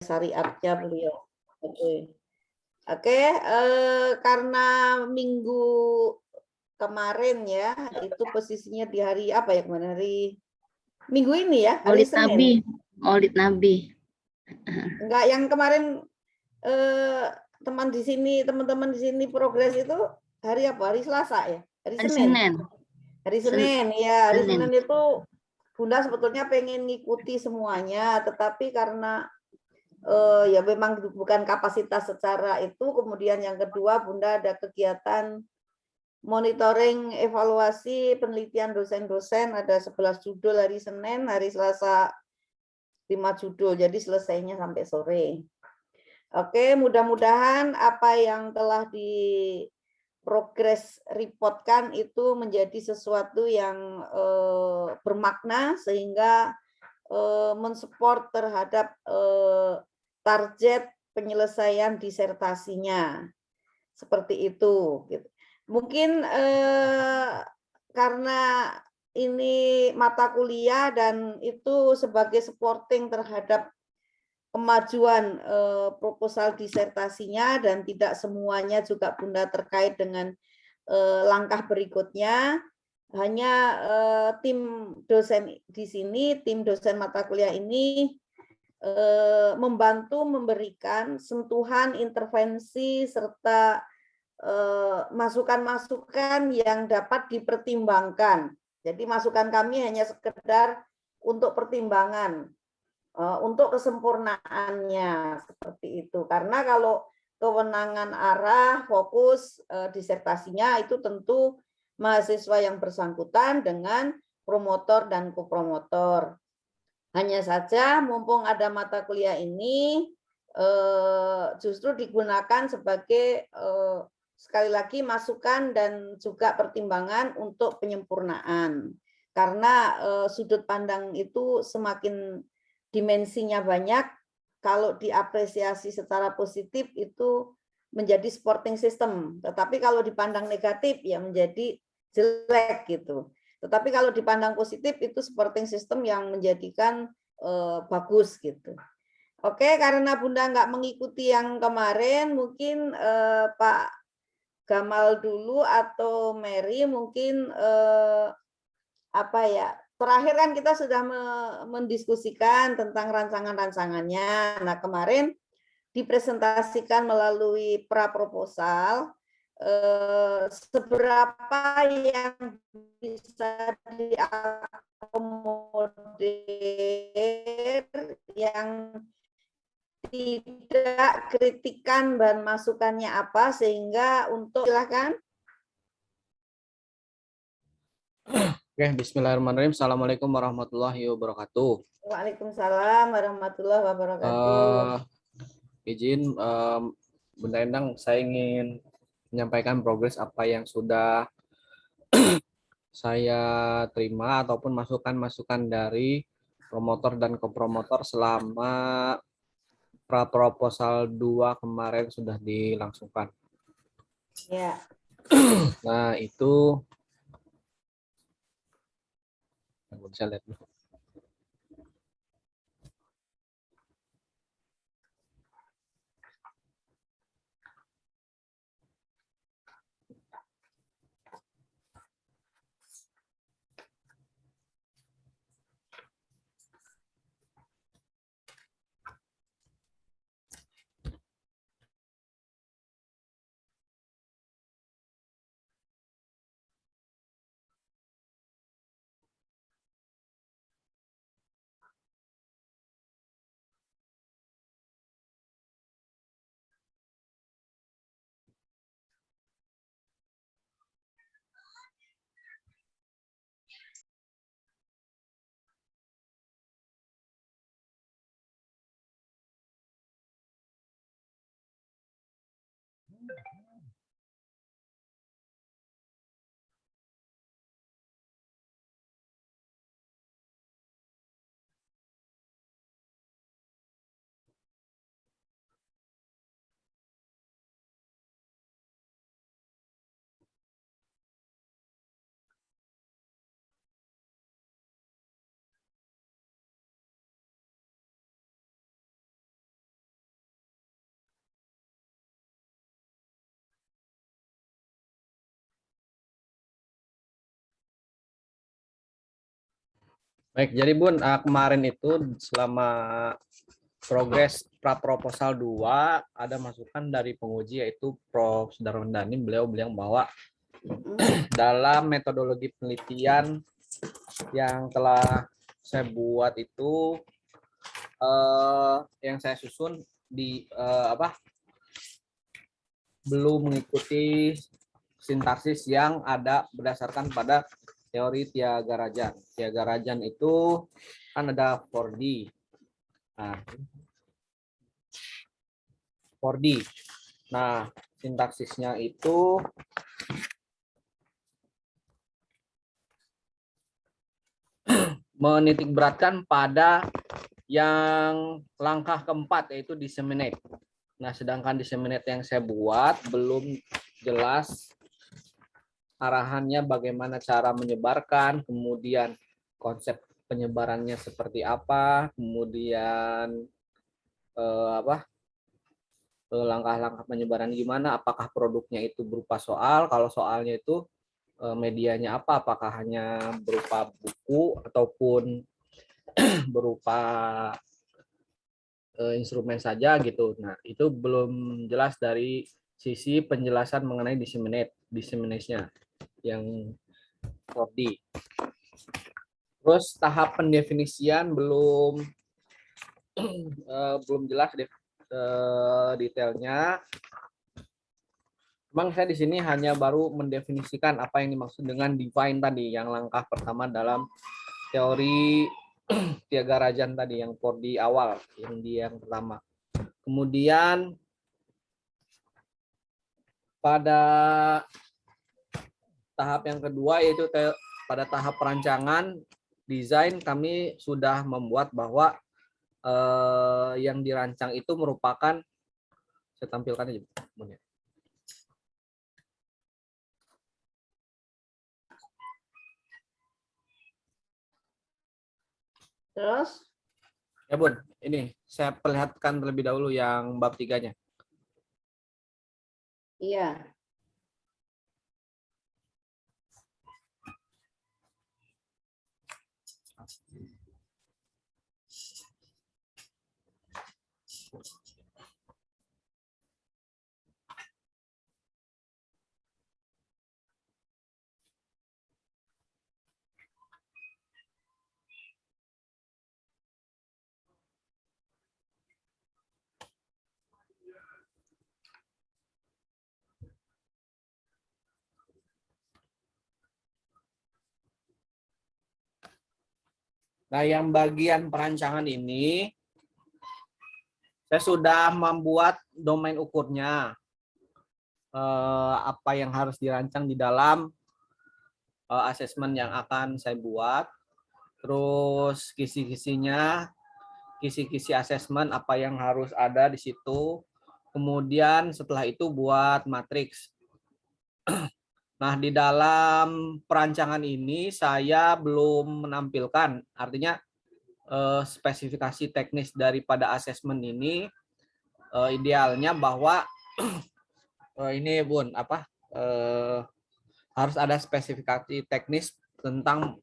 syariatnya beliau. Oke. Oke, karena minggu kemarin ya, itu posisinya di hari apa ya kemarin? Hari Minggu ini ya, hari Maulid Senin. Nabi, Maulid Nabi. Enggak, yang kemarin teman-teman di sini progres itu hari apa? Hari Selasa ya? Hari Hari Senin. Senin. Hari Senin, ya. Hari Senin. Senin itu Bunda sebetulnya pengen ngikuti semuanya, tetapi karena ya memang bukan kapasitas secara itu. Kemudian yang kedua, Bunda ada kegiatan monitoring evaluasi penelitian dosen-dosen, ada 11 judul hari Senin, hari Selasa 5 judul, jadi selesainya sampai sore. Oke, mudah-mudahan apa yang telah di progress reportkan itu menjadi sesuatu yang bermakna sehingga mensupport terhadap target penyelesaian disertasinya. Seperti itu. Mungkin karena ini mata kuliah dan itu sebagai supporting terhadap kemajuan proposal disertasinya dan tidak semuanya juga Bunda terkait dengan langkah berikutnya. Hanya tim dosen di sini, tim dosen mata kuliah ini membantu memberikan sentuhan, intervensi, serta masukan-masukan yang dapat dipertimbangkan. Jadi masukan kami hanya sekedar untuk pertimbangan, untuk kesempurnaannya seperti itu. Karena kalau kewenangan arah, fokus disertasinya itu tentu mahasiswa yang bersangkutan dengan promotor dan kopromotor. Hanya saja mumpung ada mata kuliah ini justru digunakan sebagai sekali lagi masukan dan juga pertimbangan untuk penyempurnaan. Karena sudut pandang itu semakin dimensinya banyak, kalau diapresiasi secara positif itu menjadi supporting system. Tetapi kalau dipandang negatif ya menjadi jelek gitu. Tetapi kalau dipandang positif itu supporting system yang menjadikan bagus gitu. Oke, karena Bunda nggak mengikuti yang kemarin, mungkin Pak Gamal dulu atau Mary mungkin apa ya? Terakhir kan kita sudah mendiskusikan tentang rancangan-rancangannya. Nah, kemarin dipresentasikan melalui praproposal seberapa yang bisa diakomodir, yang tidak, kritikan dan masukannya apa, sehingga untuk silakan. Oke, bismillahirrahmanirrahim. Assalamualaikum warahmatullahi wabarakatuh. Waalaikumsalam warahmatullahi wabarakatuh. Izin Bunda Endang, saya ingin menyampaikan progres apa yang sudah saya terima ataupun masukan-masukan dari promotor dan kopromotor selama praproposal 2 kemarin sudah dilangsungkan. Ya. Nah, itu bisa lihat dulu. Baik, jadi Bun, kemarin itu selama progres pra proposal 2 ada masukan dari penguji yaitu Prof. Sudarman Dhani. Beliau bilang bahwa dalam metodologi penelitian yang telah saya buat itu yang saya susun di belum mengikuti sintaksis yang ada berdasarkan pada teori Tyagarajan. Tyagarajan itu kan ada 4D. Nah, 4D. Nah, sintaksisnya itu menitik beratkan pada yang langkah keempat yaitu disseminate. Nah, sedangkan disseminate yang saya buat belum jelas arahannya bagaimana cara menyebarkan, kemudian konsep penyebarannya seperti apa, kemudian langkah-langkah penyebaran gimana, apakah produknya itu berupa soal, kalau soalnya itu medianya apa, apakah hanya berupa buku ataupun berupa instrumen saja gitu. Nah, itu belum jelas dari sisi penjelasan mengenai disseminate-nya yang 4D. Terus tahap pendefinisian belum jelas detailnya. Memang saya di sini hanya baru mendefinisikan apa yang dimaksud dengan define tadi, yang langkah pertama dalam teori Tyagarajan tadi, yang 4D awal, yang pertama. Kemudian pada tahap yang kedua yaitu pada tahap perancangan desain, kami sudah membuat bahwa yang dirancang itu merupakan, saya tampilkan aja. Terus? Ya Bun, ini saya perlihatkan terlebih dahulu yang bab 3-nya. Iya. Nah, yang bagian perancangan ini saya sudah membuat domain ukurnya, apa yang harus dirancang di dalam asesmen yang akan saya buat, terus kisi-kisinya, kisi-kisi asesmen apa yang harus ada di situ, kemudian setelah itu buat matriks. Nah, di dalam perancangan ini saya belum menampilkan, artinya spesifikasi teknis daripada asesmen ini idealnya bahwa ini Bun, harus ada spesifikasi teknis tentang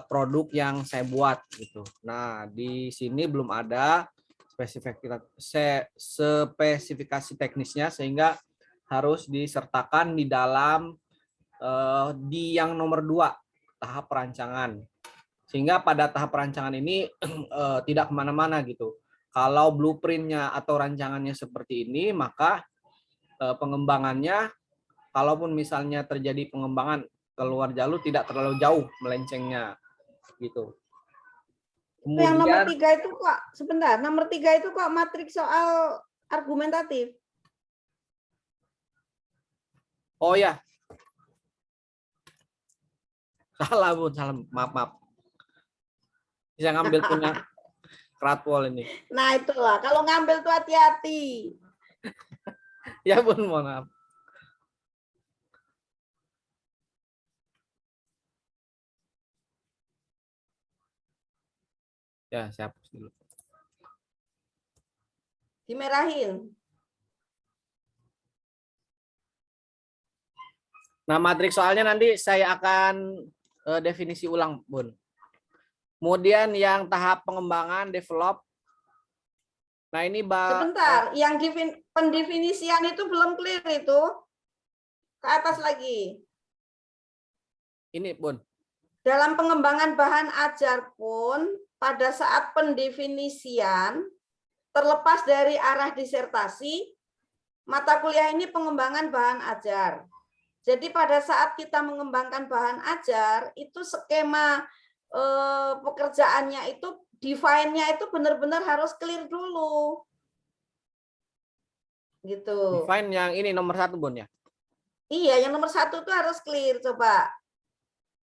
produk yang saya buat gitu. Nah, di sini belum ada spesifikasi teknisnya, sehingga harus disertakan di dalam di yang nomor 2 tahap perancangan. Sehingga pada tahap perancangan ini tidak kemana-mana gitu. Kalau blueprintnya atau rancangannya seperti ini, maka pengembangannya, kalaupun misalnya terjadi pengembangan keluar jalur, tidak terlalu jauh melencengnya gitu. Yang nomor Kemudian 3 itu kok, sebentar, nomor 3 itu kok matriks soal argumentatif. oh ya, salah Bun, salah, maaf. Bisa ngambil punya Kratwall ini. Nah itulah, kalau ngambil tuh hati-hati. Ya Bun, mohon maaf. Ya, saya hapus dulu. Dimerahin. Nah, matriks soalnya nanti saya akan definisi ulang, Bun. Kemudian yang tahap pengembangan develop. Nah, ini Sebentar, yang pendefinisian itu belum clear itu. Ke atas lagi. ini, Bun. Dalam pengembangan bahan ajar pun, pada saat pendefinisian, terlepas dari arah disertasi, mata kuliah ini pengembangan bahan ajar. Jadi pada saat kita mengembangkan bahan ajar, itu skema pekerjaannya itu, define-nya itu benar-benar harus clear dulu. Gitu. Define yang ini nomor 1, Bun, ya? Iya, yang nomor 1 itu harus clear, coba.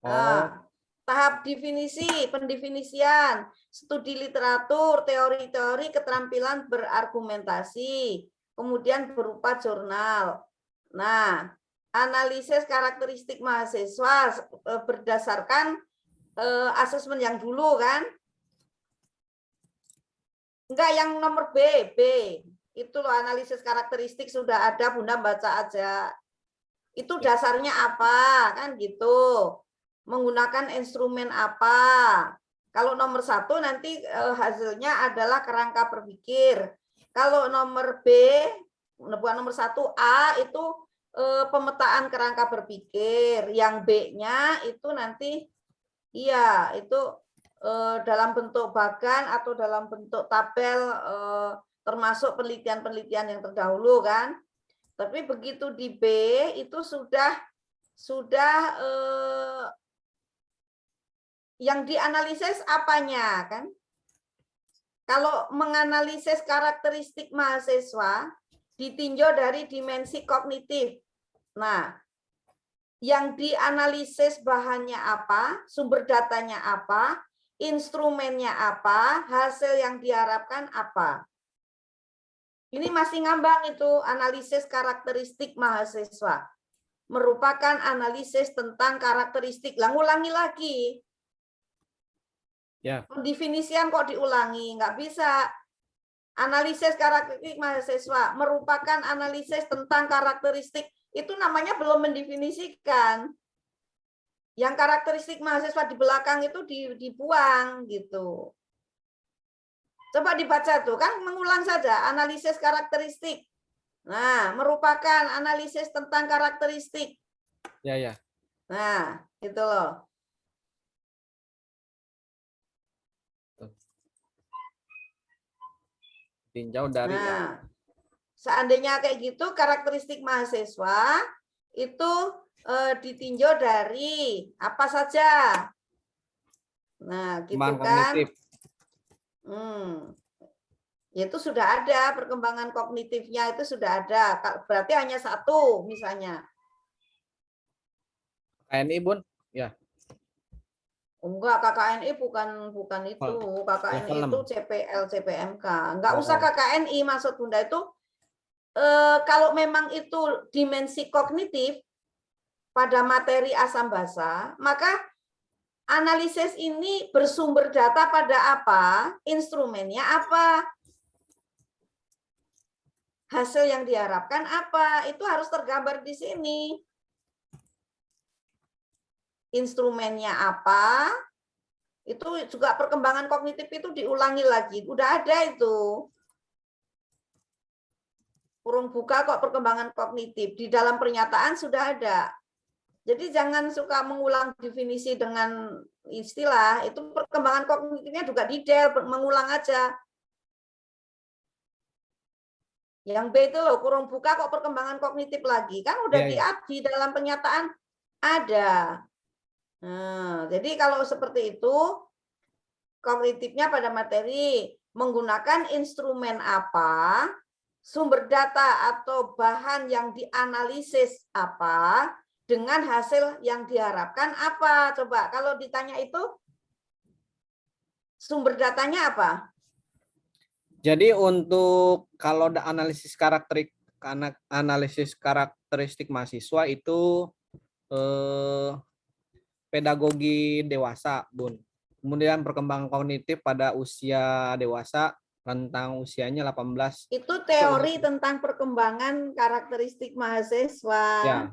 Nah, tahap definisi, pendefinisian, studi literatur, teori-teori, keterampilan berargumentasi, kemudian berupa jurnal. Nah, analisis karakteristik mahasiswa berdasarkan asesmen yang dulu kan? Enggak, yang nomor B. Itu loh, analisis karakteristik sudah ada, Bunda baca aja. Itu dasarnya apa, kan gitu. Menggunakan instrumen apa. Kalau nomor 1 nanti hasilnya adalah kerangka berpikir. Kalau nomor B, bukan nomor 1, A itu pemetaan kerangka berpikir. Yang B-nya itu nanti, iya, itu dalam bentuk bagan atau dalam bentuk tabel, termasuk penelitian-penelitian yang terdahulu kan. Tapi begitu di B itu sudah yang dianalisis apanya kan? Kalau menganalisis karakteristik mahasiswa ditinjau dari dimensi kognitif. Nah, yang dianalisis bahannya apa, sumber datanya apa, instrumennya apa, hasil yang diharapkan apa. Ini masih ngambang itu analisis karakteristik mahasiswa. Merupakan analisis tentang karakteristik. Ulangi lagi. Ya. Pendefinisian kok diulangi? Nggak bisa. Analisis karakteristik mahasiswa merupakan analisis tentang karakteristik. Itu namanya belum mendefinisikan. Yang karakteristik mahasiswa di belakang itu dibuang gitu. Coba dibaca tuh, kan mengulang saja analisis karakteristik. Nah, merupakan analisis tentang karakteristik. Ya. Nah, gitu loh. Tinjau dari Nah, seandainya kayak gitu, karakteristik mahasiswa itu ditinjau dari apa saja. Nah, gitu kan. Itu sudah ada perkembangan kognitifnya, itu sudah ada. Berarti hanya 1 misalnya. KNI, Bun? Ya. Enggak, KKNI bukan itu. KKNI itu CPL, CPMK. Enggak usah KKNI, maksud Bunda itu kalau memang itu dimensi kognitif pada materi asam basa, maka analisis ini bersumber data pada apa? Instrumennya apa? Hasil yang diharapkan apa? Itu harus tergambar di sini. Instrumennya apa? Itu juga perkembangan kognitif itu diulangi lagi. Udah ada itu. Kurung buka kok perkembangan kognitif. Di dalam pernyataan sudah ada. Jadi jangan suka mengulang definisi dengan istilah. Itu perkembangan kognitifnya juga detail, mengulang aja. Yang B itu loh, kurung buka kok perkembangan kognitif lagi. Kan udah di dalam pernyataan ada. Nah, jadi kalau seperti itu, kognitifnya pada materi menggunakan instrumen apa, sumber data atau bahan yang dianalisis apa, dengan hasil yang diharapkan apa. Coba kalau ditanya itu, sumber datanya apa? Jadi untuk kalau analisis karakteristik mahasiswa itu pedagogi dewasa, Bun. Kemudian perkembangan kognitif pada usia dewasa, rentang usianya 18. Itu teori tentang perkembangan karakteristik mahasiswa. Ya.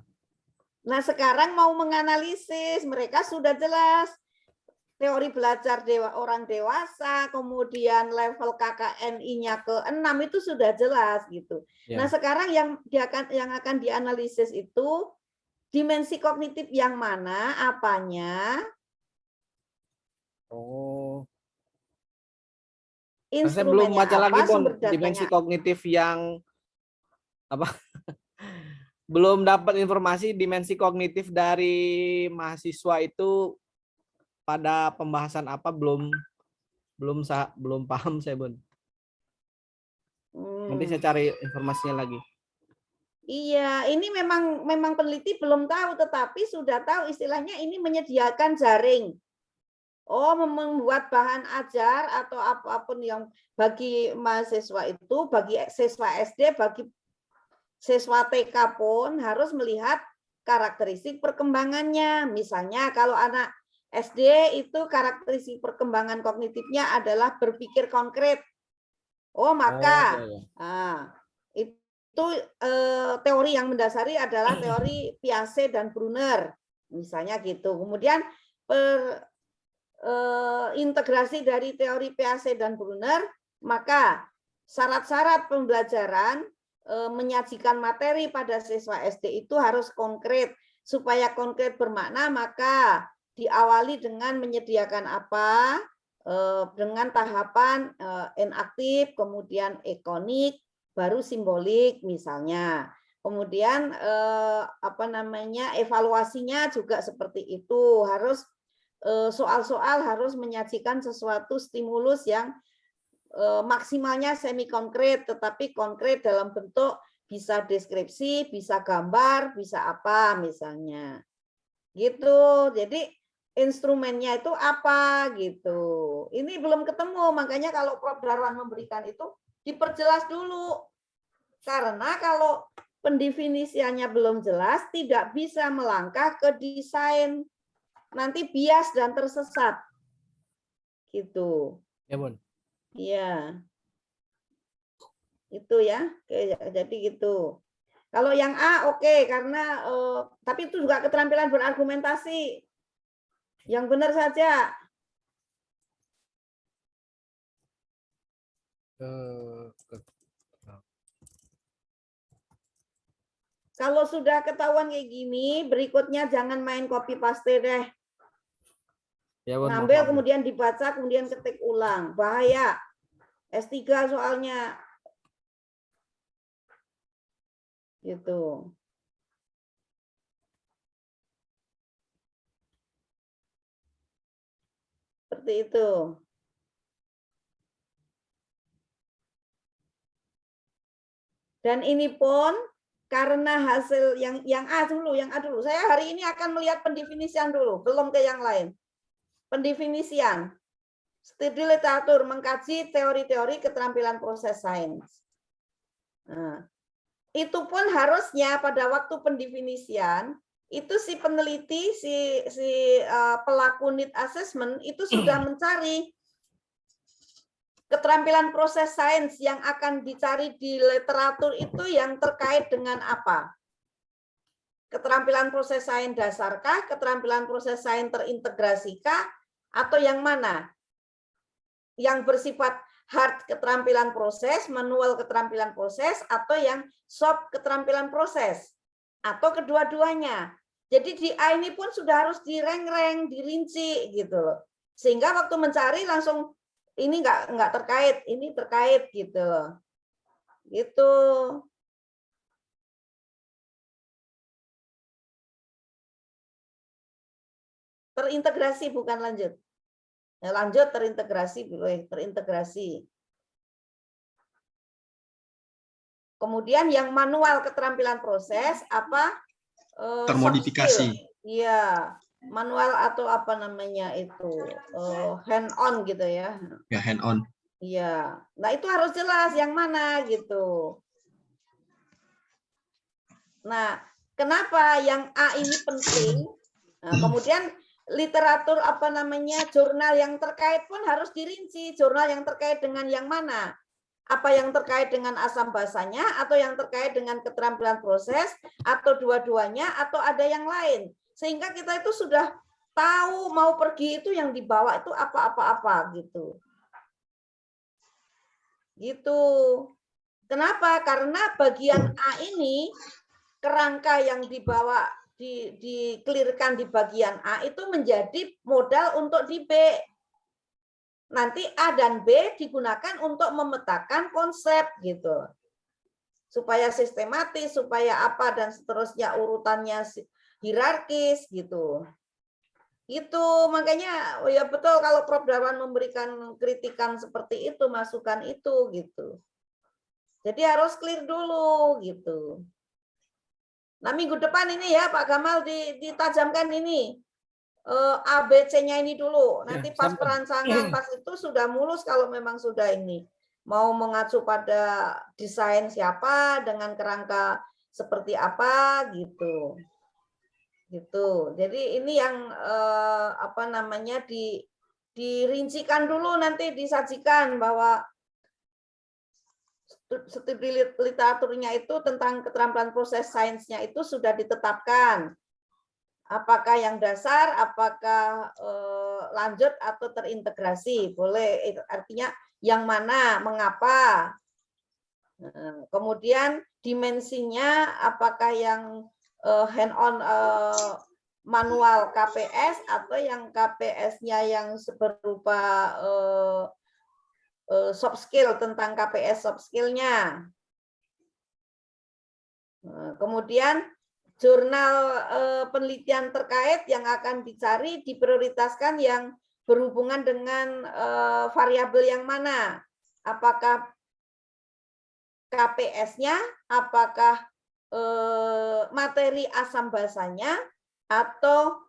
Nah, sekarang mau menganalisis, mereka sudah jelas teori belajar orang dewasa, kemudian level KKNI-nya ke-6 itu sudah jelas gitu. Ya. Nah, sekarang yang akan dianalisis itu dimensi kognitif yang mana, apanya, Oh. Saya belum instrumennya baca lagi, apa, Bon, sumber dimensi datanya. kognitif yang apa? Belum dapat informasi dimensi kognitif dari mahasiswa itu pada pembahasan apa, belum paham saya, Bon. Nanti saya cari informasinya lagi. Iya, ini memang peneliti belum tahu, tetapi sudah tahu istilahnya ini menyediakan jaring. Oh, membuat bahan ajar atau apapun yang bagi mahasiswa itu, bagi siswa SD, bagi siswa TK pun harus melihat karakteristik perkembangannya. Misalnya kalau anak SD itu karakteristik perkembangan kognitifnya adalah berpikir konkret. Oh, maka itu teori yang mendasari adalah teori Piaget dan Brunner. Misalnya gitu. Kemudian integrasi dari teori Piaget dan Brunner, maka syarat-syarat pembelajaran menyajikan materi pada siswa SD itu harus konkret. Supaya konkret bermakna, maka diawali dengan menyediakan apa, dengan tahapan enaktif, kemudian ikonik, baru simbolik misalnya. Kemudian evaluasinya juga seperti itu, harus soal-soal harus menyajikan sesuatu stimulus yang maksimalnya semi konkret, tetapi konkret dalam bentuk bisa deskripsi, bisa gambar, bisa apa misalnya. Gitu. Jadi instrumennya itu apa gitu. Ini belum ketemu, makanya kalau Prof. Darwan memberikan itu diperjelas dulu. Karena kalau pendefinisiannya belum jelas, tidak bisa melangkah ke desain. Nanti bias dan tersesat. Gitu. Ya, Bun. Iya. Itu ya. Jadi gitu. Kalau yang A oke, karena tapi itu juga keterampilan berargumentasi. Yang benar saja. Kalau sudah ketahuan kayak gini, berikutnya jangan main copy paste deh. Ya, Bun, Ngambil kemudian dibaca, kemudian ketik ulang. Bahaya. S3 soalnya. Gitu. Seperti itu. Dan ini pun karena hasil yang A dulu, Saya hari ini akan melihat pendefinisian dulu, belum ke yang lain. Pendefinisian. Studi literatur mengkaji teori-teori keterampilan proses sains. Nah, itu pun harusnya pada waktu pendefinisian itu si peneliti, si pelaku need assessment itu sudah mencari keterampilan proses sains yang akan dicari di literatur itu yang terkait dengan apa? Keterampilan proses sains dasarkah? Keterampilan proses sains terintegrasikah? Atau yang mana? Yang bersifat hard keterampilan proses, manual keterampilan proses, atau yang soft keterampilan proses? Atau kedua-duanya? Jadi di A ini pun sudah harus direng-reng, dirinci gitu loh. Sehingga waktu mencari langsung ini nggak terkait, ini terkait gitu loh. Gitu. Terintegrasi bukan lanjut. Lanjut terintegrasi, boleh terintegrasi. Kemudian yang manual keterampilan proses apa? Termodifikasi. Iya, manual atau apa namanya itu hand on gitu ya. Ya, hand on. Iya. Nah, itu harus jelas yang mana gitu. Nah, kenapa yang A ini penting? Nah, kemudian literatur apa namanya jurnal yang terkait pun harus dirinci. Jurnal yang terkait dengan yang mana? Apa yang terkait dengan asam basanya atau yang terkait dengan keterampilan proses atau dua-duanya atau ada yang lain. Sehingga kita itu sudah tahu mau pergi itu yang dibawa itu apa-apa-apa gitu. Gitu. Kenapa? Karena bagian A ini kerangka yang dibawa dikelirkan di bagian A itu menjadi modal untuk di B. Nanti A dan B digunakan untuk memetakan konsep gitu. Supaya sistematis, supaya apa dan seterusnya urutannya hierarkis gitu. Itu makanya ya betul kalau Prof Darwan memberikan kritikan seperti itu, masukan itu gitu. Jadi harus clear dulu gitu. Nah minggu depan ini ya Pak Gamal ditajamkan ini ABC-nya ini dulu. Nanti pas perancangan pas itu sudah mulus kalau memang sudah ini mau mengacu pada desain siapa dengan kerangka seperti apa gitu. Gitu. Jadi ini yang apa namanya dirincikan dulu nanti disajikan bahwa studi literaturnya itu tentang keterampilan proses sainsnya itu sudah ditetapkan. Apakah yang dasar, apakah lanjut atau terintegrasi, boleh. Artinya yang mana, mengapa. Kemudian dimensinya apakah yang hand-on manual KPS atau yang KPS-nya yang berupa soft skill, tentang KPS soft skill-nya. Kemudian jurnal penelitian terkait yang akan dicari diprioritaskan yang berhubungan dengan variabel yang mana. Apakah KPS-nya, apakah materi asam basanya, atau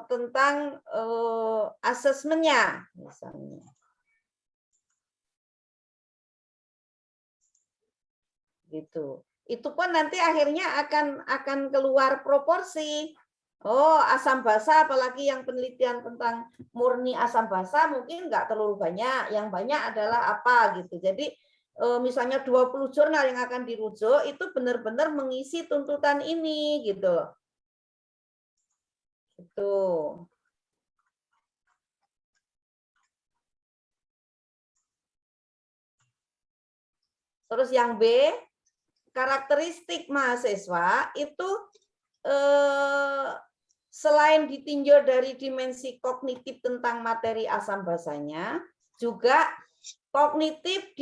tentang asesmennya misalnya. Gitu. Itu pun nanti akhirnya akan keluar proporsi. Oh, asam basa, apalagi yang penelitian tentang murni asam basa mungkin nggak terlalu banyak. Yang banyak adalah apa gitu. Jadi misalnya 20 jurnal yang akan dirujuk itu benar-benar mengisi tuntutan ini gitu. Gitu. Terus yang B, karakteristik mahasiswa itu selain ditinjau dari dimensi kognitif tentang materi asam basanya, juga kognitif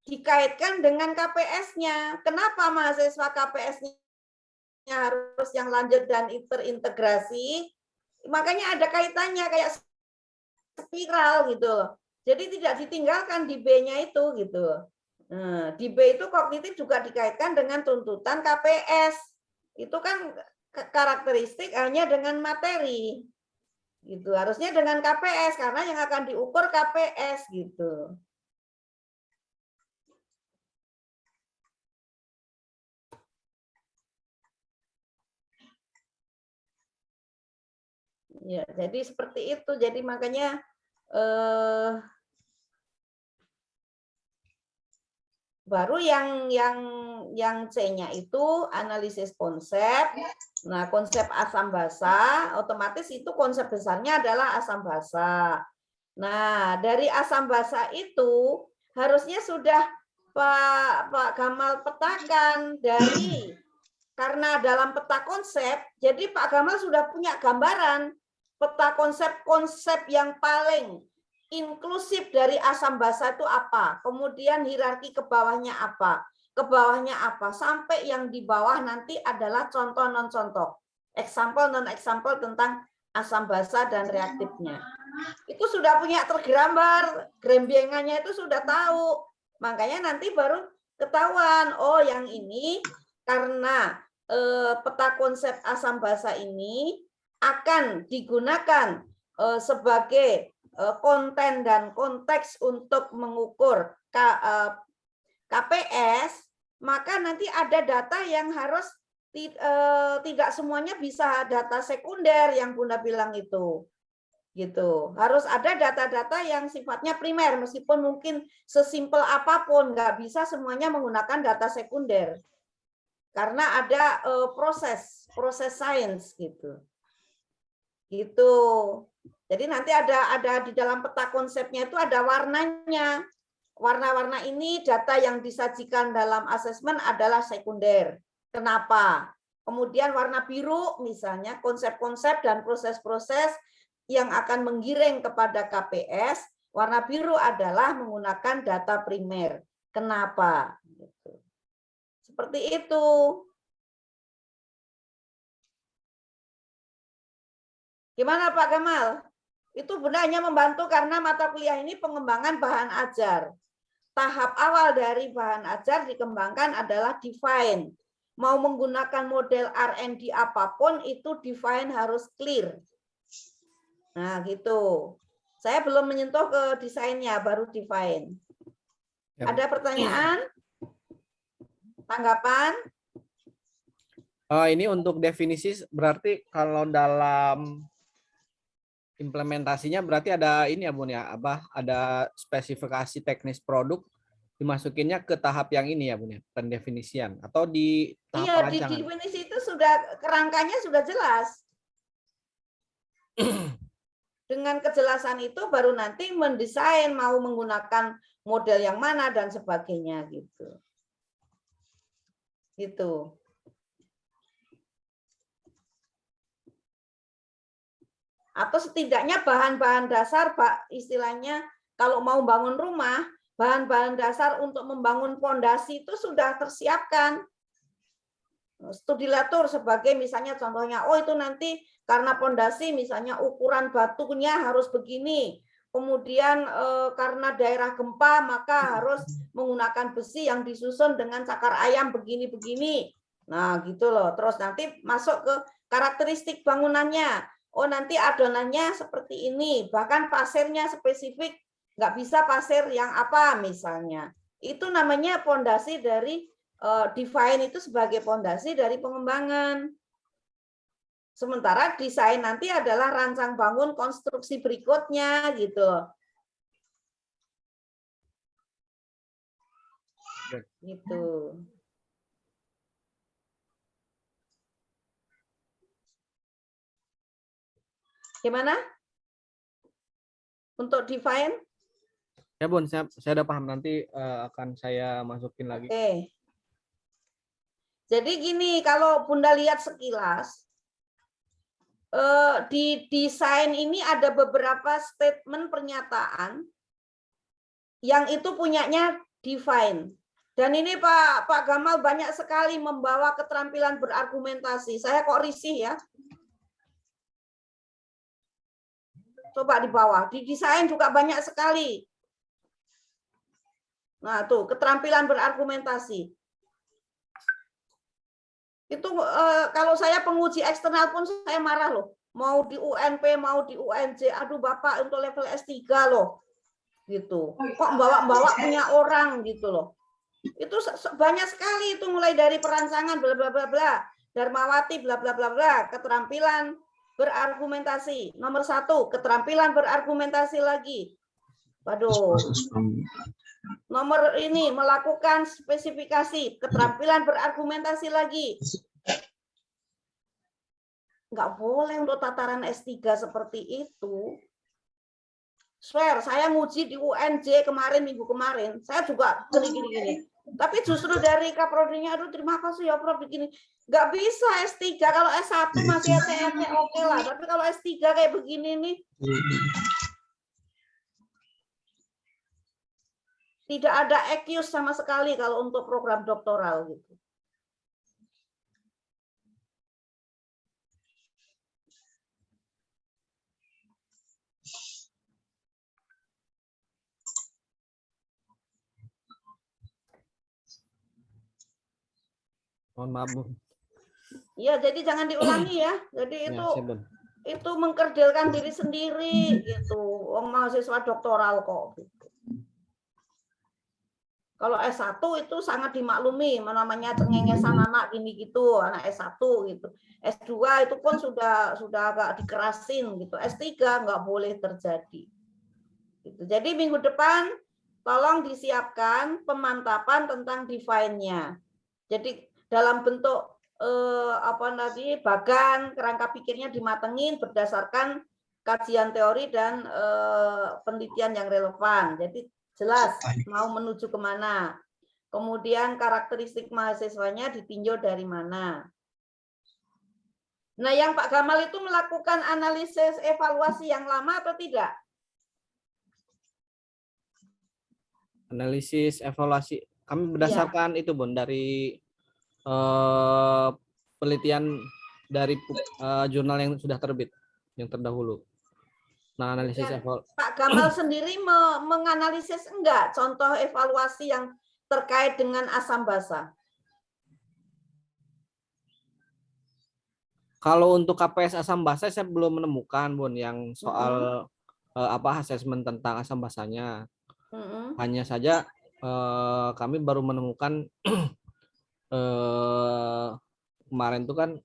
dikaitkan dengan KPS-nya. Kenapa mahasiswa KPS-nya harus yang lanjut dan terintegrasi? Makanya ada kaitannya kayak spiral gitu. Jadi tidak ditinggalkan di B-nya itu gitu. Nah, di B itu kognitif juga dikaitkan dengan tuntutan KPS. Itu kan karakteristik hanya dengan materi. Gitu. Harusnya dengan KPS karena yang akan diukur KPS gitu. Ya, jadi seperti itu. Jadi makanya baru yang C-nya itu analisis konsep. Nah, konsep asam basa otomatis itu konsep besarnya adalah asam basa. Nah, dari asam basa itu harusnya sudah Pak Gamal petakan dari karena dalam peta konsep, jadi Pak Gamal sudah punya gambaran peta konsep yang paling inklusif dari asam basa itu apa, kemudian hierarki ke bawahnya apa, sampai yang di bawah nanti adalah contoh non contoh, example non example tentang asam basa dan reaktifnya. Itu sudah punya tergambar, grembengannya itu sudah tahu, makanya nanti baru ketahuan, oh yang ini karena peta konsep asam basa ini akan digunakan sebagai konten dan konteks untuk mengukur KPS, maka nanti ada data yang harus tidak semuanya bisa data sekunder yang Bunda bilang itu. Gitu. Harus ada data-data yang sifatnya primer, meskipun mungkin sesimpel apapun, nggak bisa semuanya menggunakan data sekunder. Karena ada proses sains gitu. Gitu. Jadi nanti ada di dalam peta konsepnya itu ada warnanya. Warna-warna ini data yang disajikan dalam asesmen adalah sekunder. Kenapa? Kemudian warna biru misalnya konsep-konsep dan proses-proses yang akan menggiring kepada KPS. Warna biru adalah menggunakan data primer. Kenapa? Seperti itu. Gimana Pak Gamal? Itu benarnya membantu karena mata kuliah ini pengembangan bahan ajar. Tahap awal dari bahan ajar dikembangkan adalah define. Mau menggunakan model R&D apapun itu define harus clear. Nah, gitu. Saya belum menyentuh ke desainnya, baru define. Ya, ada pertanyaan? Tanggapan? Ini untuk definisi berarti kalau dalam implementasinya berarti ada ini ya Bun ya, ada spesifikasi teknis produk dimasukinnya ke tahap yang ini ya Bun ya, pendefinisian atau di tahap Iya, di perancangan. definisi itu sudah kerangkanya sudah jelas. Dengan kejelasan itu baru nanti mendesain mau menggunakan model yang mana dan sebagainya gitu. Gitu. Atau setidaknya bahan-bahan dasar, Pak, istilahnya kalau mau bangun rumah, bahan-bahan dasar untuk membangun fondasi itu sudah tersiapkan. Studilatur sebagai misalnya contohnya, oh itu nanti karena fondasi misalnya ukuran batunya harus begini, kemudian karena daerah gempa maka harus menggunakan besi yang disusun dengan cakar ayam begini-begini. Nah gitu loh, terus nanti masuk ke karakteristik bangunannya. Oh nanti adonannya seperti ini, bahkan pasirnya spesifik, nggak bisa pasir yang apa misalnya. Itu namanya fondasi dari define itu sebagai fondasi dari pengembangan. Sementara desain nanti adalah rancang bangun konstruksi berikutnya gitu. Gitu. Gimana? Untuk define? Ya Bun, saya udah paham, nanti akan saya masukin lagi. Oke. Jadi gini, kalau Bunda lihat sekilas, di desain ini ada beberapa statement pernyataan yang itu punyanya define. Dan ini Pak Gamal banyak sekali membawa keterampilan berargumentasi. Saya kok risih ya. Coba di bawah, di desain juga banyak sekali. Nah, tuh keterampilan berargumentasi. Itu kalau saya penguji eksternal pun saya marah loh. Mau di UNP, mau di UNJ, aduh Bapak untuk level S3 loh. Gitu. Kok bawa-bawa punya orang gitu loh. Itu banyak sekali itu mulai dari perancangan bla bla bla bla, Darmawati bla bla bla bla, keterampilan berargumentasi. Nomor 1, keterampilan berargumentasi lagi. Waduh. Nomor ini melakukan spesifikasi, keterampilan berargumentasi lagi. Nggak boleh untuk tataran S3 seperti itu. Swear, saya nguji di UNJ kemarin, minggu kemarin. Saya juga gini-gini. Tapi justru dari Kaprodinya, aduh terima kasih ya Prof begini. Nggak bisa S3, kalau S1 masih oke lah. Tapi kalau S3 kayak begini nih, tidak ada excuse sama sekali kalau untuk program doktoral gitu. Mohon maaf Bu. Iya, jadi jangan diulangi ya. Jadi Ya, itu mengkerdilkan diri sendiri gitu. Wong mahasiswa doktoral kok. Gitu. Kalau S1 itu sangat dimaklumi, namanya cengengesan anak gini gitu, anak S1 gitu. S2 itu pun sudah agak dikerasin gitu. S3 nggak boleh terjadi. Gitu. Jadi minggu depan tolong disiapkan pemantapan tentang define-nya. Jadi dalam bentuk bagan kerangka pikirnya dimatengin berdasarkan kajian teori dan penelitian yang relevan. Jadi jelas mau menuju kemana. Kemudian karakteristik mahasiswanya ditinjau dari mana. Nah, yang Pak Gamal itu melakukan analisis evaluasi yang lama atau tidak? Analisis evaluasi kami berdasarkan itu Bun dari penelitian dari jurnal yang sudah terbit yang terdahulu. Nah, analisis evaluasi. Pak Gamal sendiri menganalisis enggak contoh evaluasi yang terkait dengan asam basa? Kalau untuk KPS asam basa saya belum menemukan Bun yang soal asesmen tentang asam basanya. Hanya saja kami baru menemukan kemarin itu kan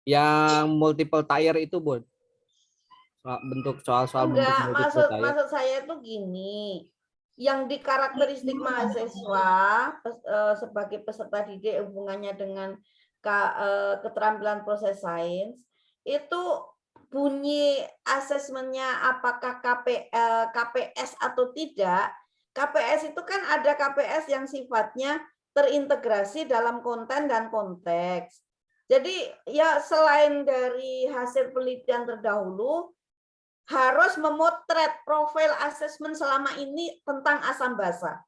yang multiple tire itu Bun. Bentuk soal bentuk multiple tire. Maksud saya itu gini. Yang di karakteristik mahasiswa sebagai peserta didik hubungannya dengan keterampilan proses sains itu bunyi asesmennya apakah KPS atau tidak. KPS itu kan ada KPS yang sifatnya terintegrasi dalam konten dan konteks. Jadi ya selain dari hasil penelitian terdahulu harus memotret profil asesmen selama ini tentang asam basa.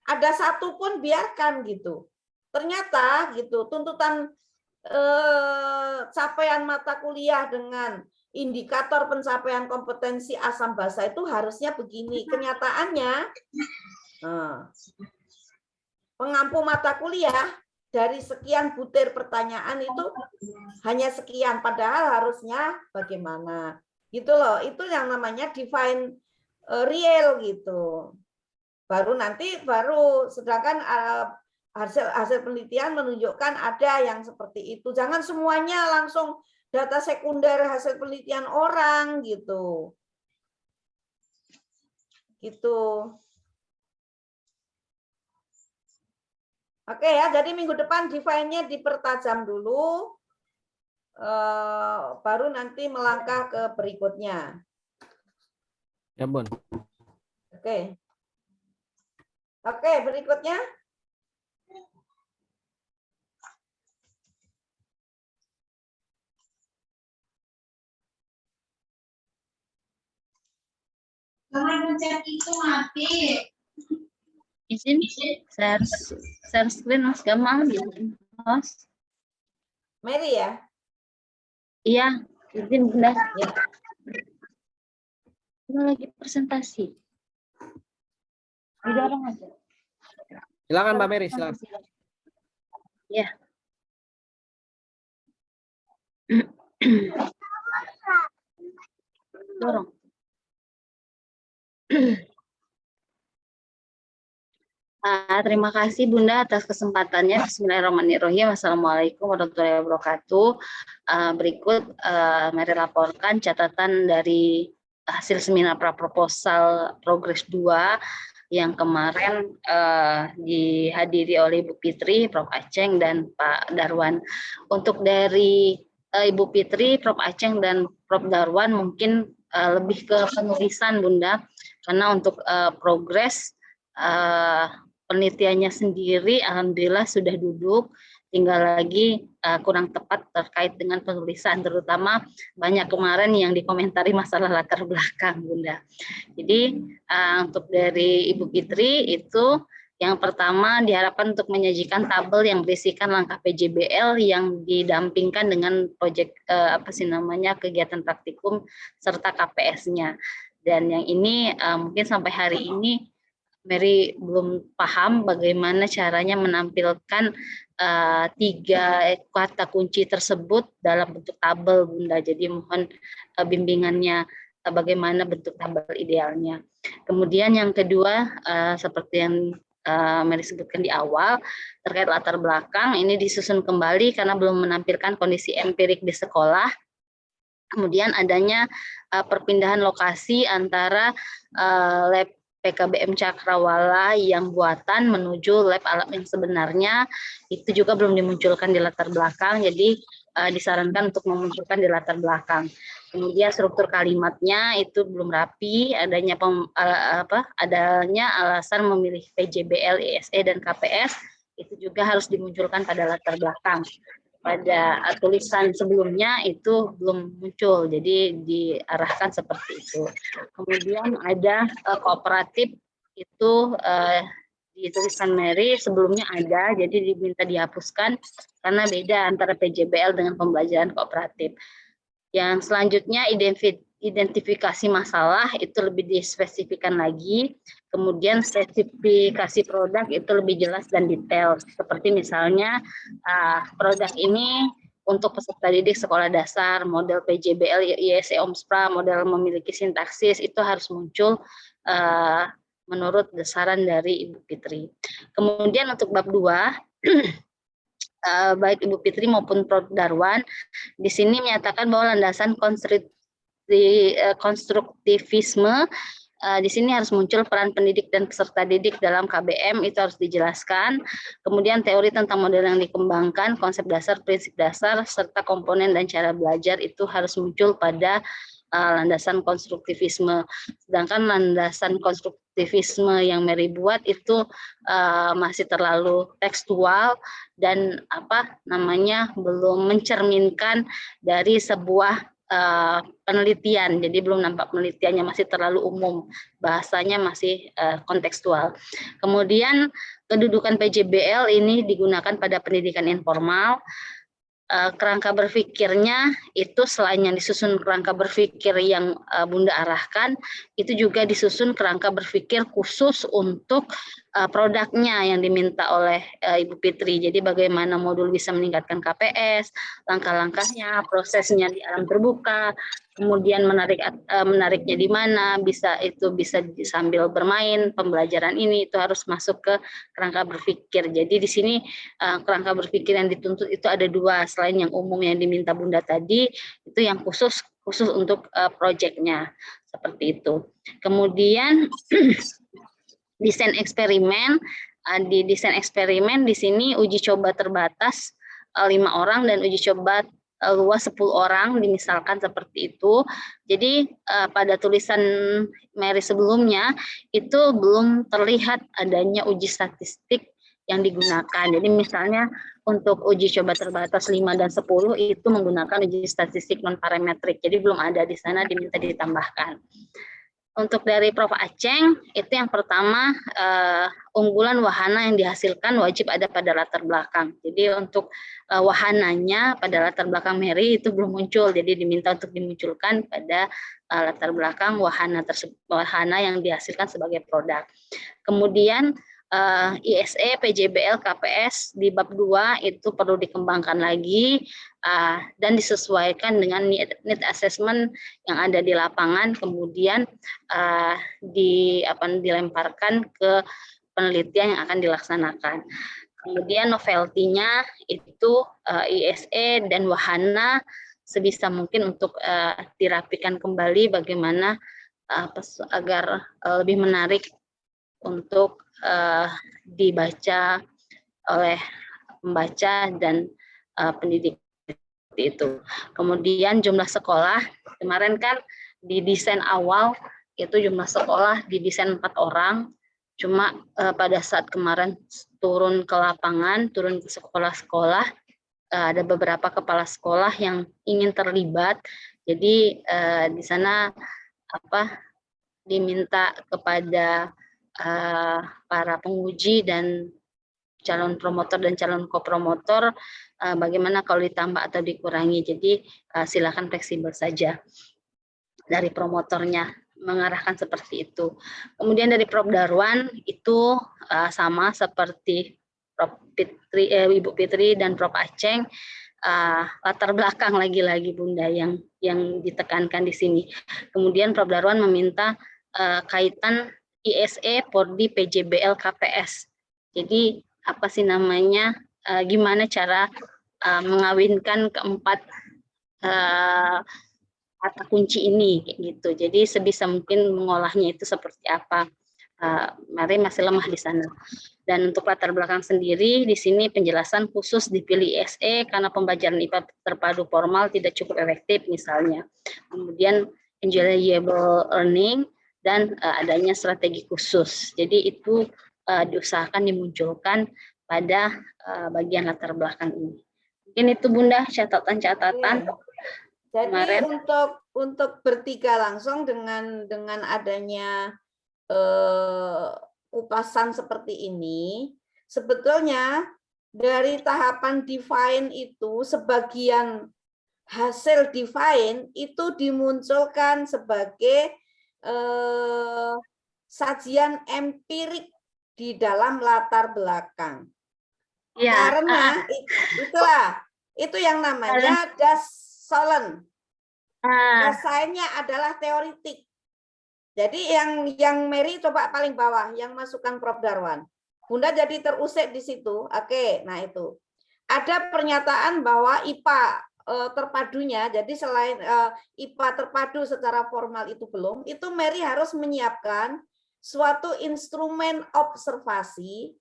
Ada satu pun biarkan gitu. Ternyata gitu tuntutan capaian mata kuliah dengan indikator pencapaian kompetensi asam basa itu harusnya begini. Kenyataannya pengampu mata kuliah dari sekian butir pertanyaan itu hanya sekian, padahal harusnya bagaimana gitu loh. Itu yang namanya define real gitu. Sedangkan hasil penelitian menunjukkan ada yang seperti itu. Jangan semuanya langsung data sekunder hasil penelitian orang gitu. Gitu. Oke ya, jadi minggu depan define-nya dipertajam dulu, baru nanti melangkah ke berikutnya. Ya Bun. Oke. Oke, berikutnya. Chat itu mati. Izin share screen Mas Gamal gitu. Mas. Mary ya? Iya, izin Bunda. Ya. Kita lagi presentasi. Didorong aja. Silakan Mbak Mary, silakan. Ya. Dorong. Terima kasih Bunda atas kesempatannya. Bismillahirrahmanirrahim. Assalamualaikum warahmatullahi wabarakatuh. Berikut mari laporkan catatan dari hasil seminar praproposal progres 2 yang kemarin dihadiri oleh Ibu Fitri, Prof. Aceng, dan Pak Darwan. Untuk dari Ibu Fitri, Prof. Aceng, dan Prof. Darwan mungkin lebih ke penulisan Bunda, karena untuk progres penelitiannya sendiri alhamdulillah sudah duduk, tinggal lagi kurang tepat terkait dengan penulisan, terutama banyak kemarin yang dikomentari masalah latar belakang Bunda. Jadi untuk dari Ibu Fitri itu yang pertama diharapkan untuk menyajikan tabel yang berisikan langkah PJBL yang didampingkan dengan proyek kegiatan praktikum serta KPS-nya. Dan yang ini mungkin sampai hari ini Mary belum paham bagaimana caranya menampilkan 3 kata kunci tersebut dalam bentuk tabel Bunda. Jadi mohon bimbingannya bagaimana bentuk tabel idealnya. Kemudian yang kedua seperti yang Mary sebutkan di awal terkait latar belakang, ini disusun kembali karena belum menampilkan kondisi empirik di sekolah. Kemudian adanya perpindahan lokasi antara lab PKBM Cakrawala yang buatan menuju lab alat yang sebenarnya itu juga belum dimunculkan di latar belakang, jadi disarankan untuk memunculkan di latar belakang. Kemudian struktur kalimatnya itu belum rapi, adanya alasan memilih PJBL, ISE dan KPS itu juga harus dimunculkan pada latar belakang. Pada tulisan sebelumnya itu belum muncul, jadi diarahkan seperti itu. Kemudian ada kooperatif itu di tulisan Mary sebelumnya ada, jadi diminta dihapuskan karena beda antara PJBL dengan pembelajaran kooperatif. Yang selanjutnya identifikasi masalah itu lebih dispesifikan lagi. Kemudian spesifikasi produk itu lebih jelas dan detail. Seperti misalnya produk ini untuk peserta didik sekolah dasar, model PJBL, ISE, OMSPRA, model memiliki sintaksis itu harus muncul menurut saran dari Ibu Fitri. Kemudian untuk bab 2, baik Ibu Fitri maupun Prof. Darwan di sini menyatakan bahwa landasan konstruktivisme di sini harus muncul peran pendidik dan peserta didik dalam KBM, itu harus dijelaskan. Kemudian teori tentang model yang dikembangkan, konsep dasar, prinsip dasar, serta komponen dan cara belajar itu harus muncul pada landasan konstruktivisme. Sedangkan landasan konstruktivisme yang Mary buat itu masih terlalu tekstual dan belum mencerminkan dari sebuah penelitian. Jadi belum nampak penelitiannya, masih terlalu umum, bahasanya masih kontekstual. Kemudian kedudukan PJBL ini digunakan pada pendidikan informal. Kerangka berpikirnya itu selain yang disusun kerangka berpikir yang Bunda arahkan, itu juga disusun kerangka berpikir khusus untuk produknya yang diminta oleh Ibu Fitri. Jadi bagaimana modul bisa meningkatkan KPS, langkah-langkahnya, prosesnya di alam terbuka, kemudian menariknya di mana, bisa sambil bermain, pembelajaran ini itu harus masuk ke kerangka berpikir. Jadi di sini kerangka berpikir yang dituntut itu ada 2, selain yang umum yang diminta Bunda tadi, itu yang khusus untuk proyeknya, seperti itu. Kemudian desain eksperimen, di desain eksperimen di sini uji coba terbatas 5 orang dan uji coba luas 10 orang, dimisalkan seperti itu. Jadi pada tulisan Mary sebelumnya itu belum terlihat adanya uji statistik yang digunakan. Jadi misalnya untuk uji coba terbatas 5 dan 10 itu menggunakan uji statistik non parametrik. Jadi belum ada di sana, diminta ditambahkan. Untuk dari Prof. Aceng, itu yang pertama, unggulan wahana yang dihasilkan wajib ada pada latar belakang. Jadi untuk wahananya pada latar belakang Mary itu belum muncul, jadi diminta untuk dimunculkan pada latar belakang wahana yang dihasilkan sebagai produk. Kemudian ISE, PJBL, KPS di bab 2 itu perlu dikembangkan lagi dan disesuaikan dengan need assessment yang ada di lapangan, kemudian dilemparkan ke penelitian yang akan dilaksanakan. Kemudian novelty-nya itu ISE dan wahana sebisa mungkin untuk dirapikan kembali bagaimana agar lebih menarik untuk dibaca oleh pembaca dan pendidik itu. Kemudian jumlah sekolah, kemarin kan di desain awal itu jumlah sekolah didesain 4 orang, cuma pada saat kemarin turun ke lapangan, turun ke sekolah-sekolah, ada beberapa kepala sekolah yang ingin terlibat, jadi di sana diminta kepada para penguji dan calon promotor dan calon kopromotor bagaimana kalau ditambah atau dikurangi. Jadi silakan fleksibel saja dari promotornya mengarahkan seperti itu. Kemudian dari Prof. Darwan itu sama seperti Ibu Fitri dan Prof. Aceng, latar belakang lagi-lagi Bunda yang ditekankan di sini. Kemudian Prof. Darwan meminta kaitan ISE, Pordi, PJBL, KPS. Jadi apa sih namanya? Gimana cara mengawinkan keempat kata kunci ini, gitu. Jadi sebisa mungkin mengolahnya itu seperti apa? Mari masih lemah di sana. Dan untuk latar belakang sendiri, di sini penjelasan khusus dipilih ISE karena pembelajaran IPA terpadu formal tidak cukup efektif misalnya. Kemudian enjoyable learning dan adanya strategi khusus. Jadi itu diusahakan dimunculkan pada bagian latar belakang ini. Mungkin itu Bunda catatan-catatan. Jadi kemarin. untuk bertiga langsung dengan adanya kupasan seperti ini, sebetulnya dari tahapan define itu sebagian hasil define itu dimunculkan sebagai sajian empirik di dalam latar belakang. Ya, Karena itu yang namanya das Solon. Desainnya adalah teoritik. Jadi yang Mary coba paling bawah, yang masukkan Prof. Darwan. Bunda jadi terusik di situ. Oke, nah itu. Ada pernyataan bahwa IPA terpadunya, jadi selain IPA terpadu secara formal itu belum, itu Mary harus menyiapkan suatu instrumen observasi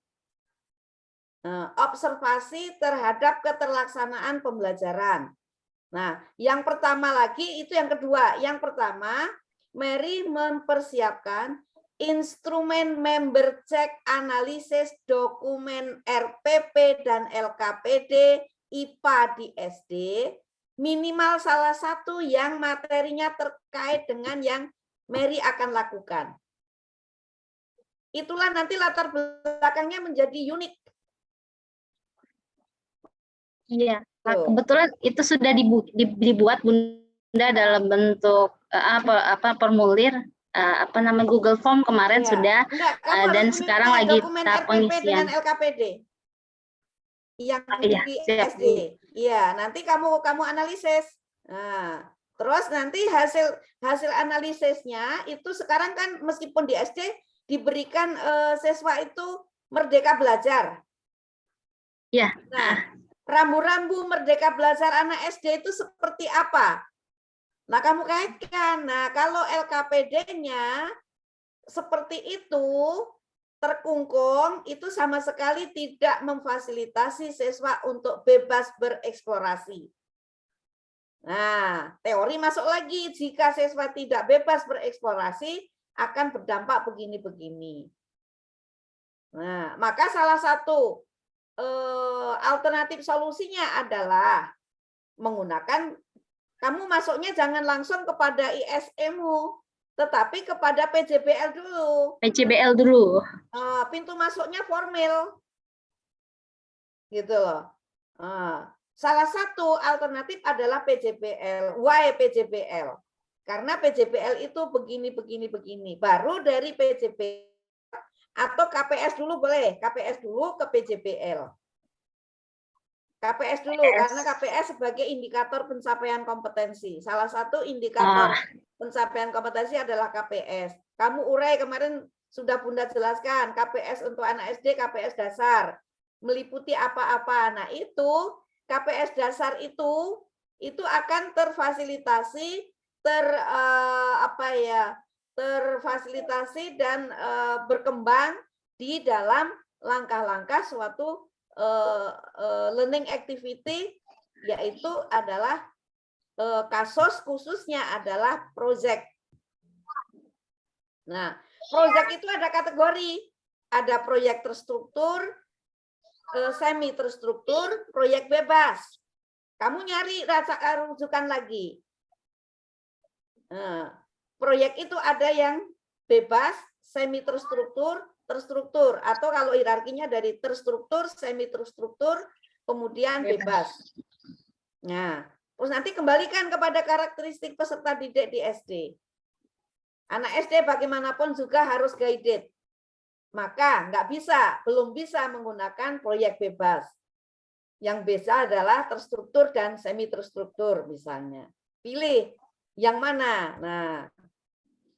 terhadap keterlaksanaan pembelajaran. Nah, yang pertama lagi itu yang kedua. Yang pertama, Mary mempersiapkan instrumen member check analisis dokumen RPP dan LKPD IPA di SD, minimal salah satu yang materinya terkait dengan yang Mary akan lakukan. Itulah nanti latar belakangnya menjadi unik. Iya, kebetulan itu sudah dibuat Bunda dalam bentuk formulir Google Form kemarin ya. sudah. Dan sekarang lagi tahap pengisian. Dengan LKPD yang iya, di siap. SD. Iya, nanti kamu analisis. Nah, terus nanti hasil analisisnya itu sekarang kan meskipun di SD diberikan siswa itu merdeka belajar. Iya. Nah, rambu-rambu merdeka belajar anak SD itu seperti apa? Nah, kamu kaitkan. Nah, kalau LKPD-nya seperti itu, terkungkung, itu sama sekali tidak memfasilitasi siswa untuk bebas bereksplorasi. Nah, teori masuk lagi. Jika siswa tidak bebas bereksplorasi, akan berdampak begini-begini. Nah, maka salah satu alternatif solusinya adalah menggunakan, kamu masuknya jangan langsung kepada ISE-mu, tetapi kepada PJBL dulu. PJBL dulu. Pintu masuknya formal, gitu loh. Salah satu alternatif adalah PJBL. Why PJBL? Karena PJBL itu begini. Baru dari PJBL atau KPS dulu boleh, KPS dulu ke PJBL. KPS dulu, karena KPS sebagai indikator pencapaian kompetensi. Salah satu indikator pencapaian kompetensi adalah KPS. Kamu urai kemarin sudah Bunda jelaskan, KPS untuk anak SD, KPS dasar. Meliputi apa-apa. Nah itu, KPS dasar itu akan terfasilitasi, terfasilitasi dan berkembang di dalam langkah-langkah suatu learning activity, yaitu adalah kasus khususnya adalah project. Nah, project itu ada kategori, ada proyek terstruktur, semi terstruktur, proyek bebas. Kamu nyari rujukan lagi. Nah, proyek itu ada yang bebas, semi terstruktur, terstruktur, atau kalau hierarkinya dari terstruktur, semi terstruktur, kemudian bebas. Nah, terus nanti kembalikan kepada karakteristik peserta didik di SD. Anak SD bagaimanapun juga harus guided. Maka belum bisa menggunakan proyek bebas. Yang bisa adalah terstruktur dan semi terstruktur misalnya. Pilih yang mana. Nah,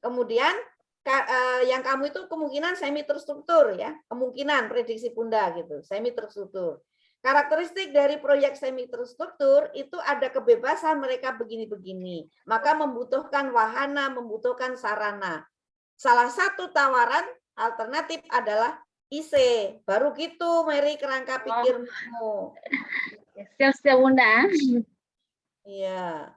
kemudian yang kamu itu kemungkinan semi terstruktur ya, kemungkinan prediksi Bunda gitu, semi terstruktur. Karakteristik dari proyek semi terstruktur itu ada kebebasan mereka begini-begini, maka membutuhkan wahana, membutuhkan sarana. Salah satu tawaran alternatif adalah IC. Baru gitu, Mary, kerangka pikirmu. Siap-siap Bunda. Iya.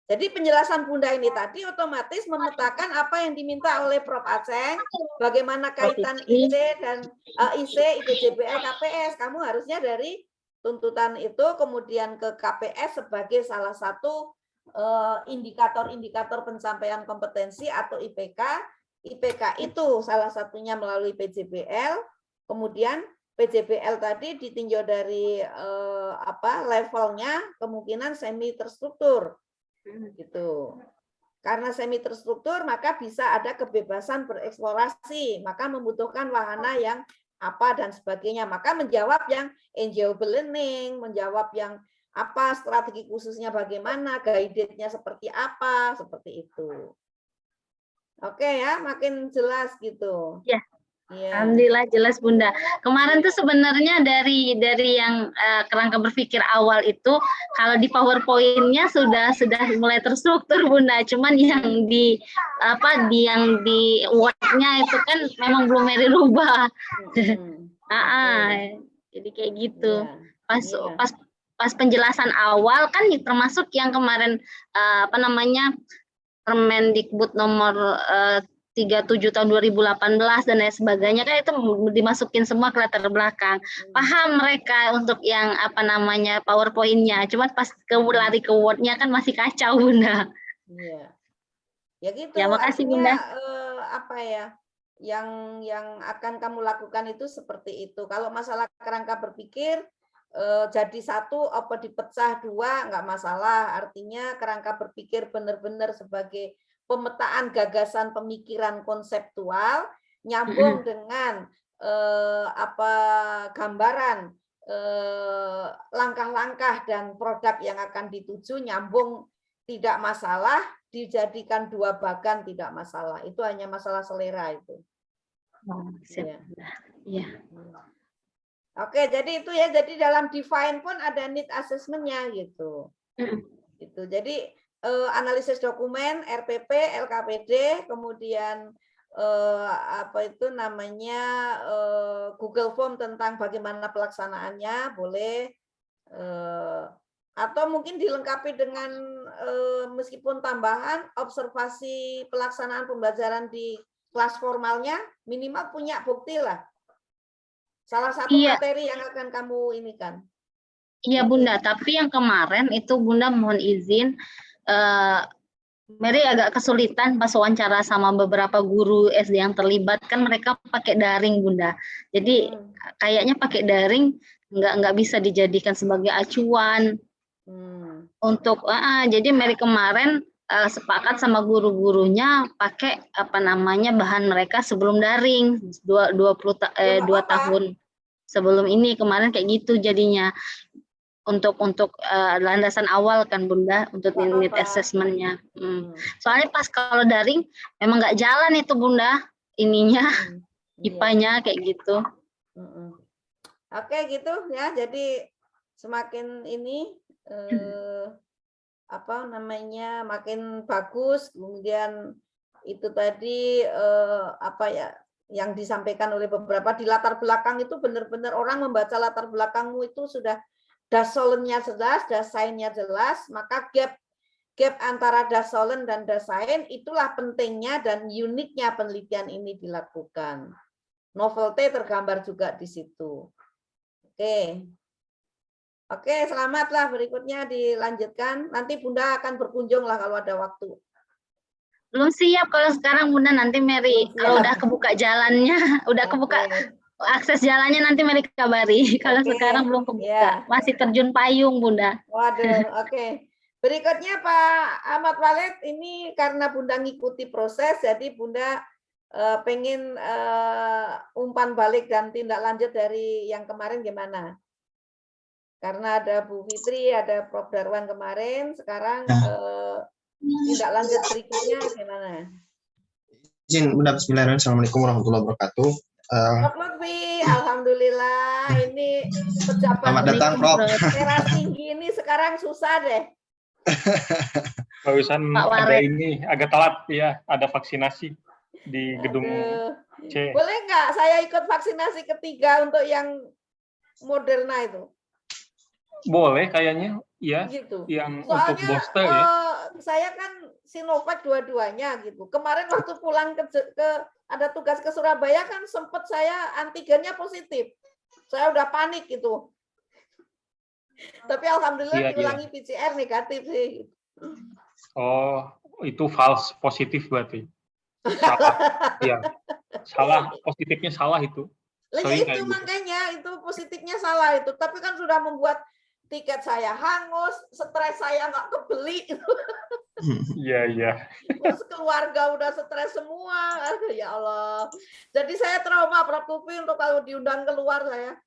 Jadi penjelasan Bunda ini tadi otomatis memetakan apa yang diminta oleh Prof. Aceng, bagaimana kaitan IC dan IC, IPJBL, KPS. Kamu harusnya dari tuntutan itu kemudian ke KPS sebagai salah satu indikator-indikator pencapaian kompetensi atau IPK. IPK itu salah satunya melalui PJBL, kemudian PJBL tadi ditinjau dari levelnya, kemungkinan semi terstruktur. Gitu. Karena semi terstruktur maka bisa ada kebebasan bereksplorasi, maka membutuhkan wahana yang apa dan sebagainya, maka menjawab yang enjoyable learning, menjawab yang apa strategi khususnya bagaimana, guided-nya seperti apa, seperti itu. Oke ya, makin jelas gitu. Ya. Ya. Alhamdulillah jelas Bunda. Kemarin tuh sebenarnya dari yang kerangka berpikir awal itu kalau di PowerPoint-nya sudah mulai terstruktur Bunda. Cuman yang di Word-nya itu kan memang belum Mary rubah. Jadi kayak gitu. Pas penjelasan awal kan termasuk yang kemarin Permendikbud nomor 37 tahun 2018 dan lain sebagainya kan itu dimasukin semua ke latar belakang. Paham mereka untuk yang PowerPoint-nya, cuma pas lari ke Word-nya kan masih kacau Bunda. Iya. Ya gitu. Ya makasih artinya, Bunda. Yang akan kamu lakukan itu seperti itu. Kalau masalah kerangka berpikir jadi satu apa dipecah dua nggak masalah. Artinya kerangka berpikir benar-benar sebagai pemetaan gagasan pemikiran konseptual nyambung dengan gambaran langkah-langkah dan produk yang akan dituju nyambung, tidak masalah, dijadikan dua bagan tidak masalah. Itu hanya masalah selera itu. Iya. Oke, jadi itu ya. Jadi dalam define pun ada need assessment-nya gitu. Gitu. Jadi analisis dokumen, RPP, LKPD, kemudian Google Form tentang bagaimana pelaksanaannya boleh, atau mungkin dilengkapi dengan meskipun tambahan observasi pelaksanaan pembelajaran di kelas formalnya, minimal punya bukti lah. Salah satu materi yang akan kamu ini kan. Iya Bunda, tapi yang kemarin itu Bunda mohon izin. Mary agak kesulitan pas wawancara sama beberapa guru SD yang terlibat, kan mereka pakai daring Bunda. Jadi kayaknya pakai daring nggak bisa dijadikan sebagai acuan untuk. Jadi Mary kemarin sepakat sama guru-gurunya pakai bahan mereka sebelum daring 2 tahun sebelum ini kemarin kayak gitu jadinya. Untuk landasan awal kan Bunda untuk need assessment-nya. Soalnya pas kalau daring memang nggak jalan itu Bunda ininya IPA-nya kayak gitu. Oke gitu ya. Jadi semakin ini makin bagus. Kemudian itu tadi yang disampaikan oleh beberapa di latar belakang itu benar-benar orang membaca latar belakangmu itu sudah dasolennya jelas, dasainnya jelas, maka gap antara dasolen dan dasain itulah pentingnya dan uniknya penelitian ini dilakukan. Novelty tergambar juga di situ. Oke, selamatlah, berikutnya dilanjutkan. Nanti Bunda akan berkunjung lah kalau ada waktu. Belum siap kalau sekarang Bunda, nanti Mary kalau udah kebuka jalannya, udah kebuka akses jalannya nanti Mary kabari. Kalau sekarang belum kebuka, masih terjun payung Bunda. Waduh, oke. Berikutnya Pak Ahmad Walid, ini karena Bunda ngikuti proses, jadi Bunda pengen umpan balik dan tindak lanjut dari yang kemarin gimana? Karena ada Bu Fitri, ada Prof. Darwan kemarin, sekarang tindak lanjut berikutnya gimana? Izin Bunda, bismillahirrahmanirrahim. Assalamualaikum warahmatullahi wabarakatuh. Alhamdulillah, ini pejabat selamat datang Prof. Teras tinggi ini sekarang susah deh. Barusan ada ini agak telat ya, ada vaksinasi. di gedung Aduh. C. Boleh nggak saya ikut vaksinasi ketiga untuk yang Moderna itu? Boleh kayaknya, ya. Gitu. Yang untuk Soalnya booster ya. saya kan Sinovac dua-duanya gitu. Kemarin waktu pulang ada tugas ke Surabaya kan sempat saya antigennya positif. Saya udah panik gitu. Tapi alhamdulillah Iya, diulangi PCR negatif sih. Oh, itu false positif berarti. Salah. Iya. Salah, positifnya salah itu. Lah ya Sering itu kayak gitu. makanya itu positifnya salah itu. Tapi kan sudah membuat tiket saya hangus, stres saya nggak kebeli. Iya, iya. Terus keluarga udah stres semua. Aduh ya Allah. Jadi saya trauma Prof. Kupi untuk kalau diundang keluar saya.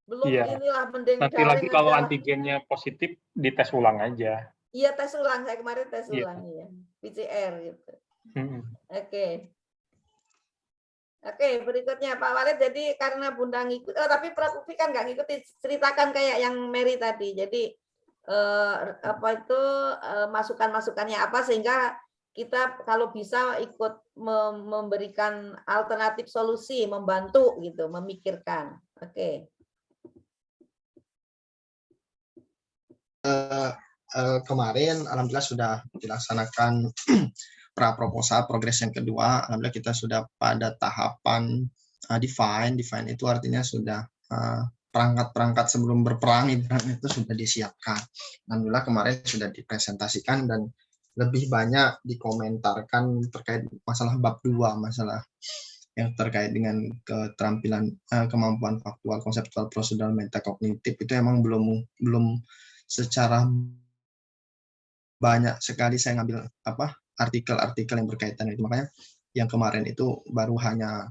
Belum Iya. inilah mending Nanti lagi daring kalau aja lah. antigennya positif, dites ulang aja. Iya tes ulang, saya kemarin tes Iya. ulang ya. PCR gitu. Mm-mm. Oke. Oke, berikutnya Pak Walid. Jadi karena Bunda ngikut, tapi Prof. Kupi kan nggak ngikuti, ceritakan kayak yang Mary tadi. Jadi apa itu masukan-masukannya apa sehingga kita kalau bisa ikut memberikan alternatif solusi, membantu gitu, memikirkan. Oke. Kemarin alhamdulillah sudah dilaksanakan pra proposal progres yang kedua. Alhamdulillah kita sudah pada tahapan define itu artinya sudah perangkat-perangkat sebelum berperang itu sudah disiapkan. Alhamdulillah kemarin sudah dipresentasikan dan lebih banyak dikomentarkan terkait masalah bab 2, masalah yang terkait dengan keterampilan kemampuan faktual, konseptual, prosedural, metakognitif itu emang belum secara banyak sekali saya ngambil artikel-artikel yang berkaitan itu, makanya yang kemarin itu baru hanya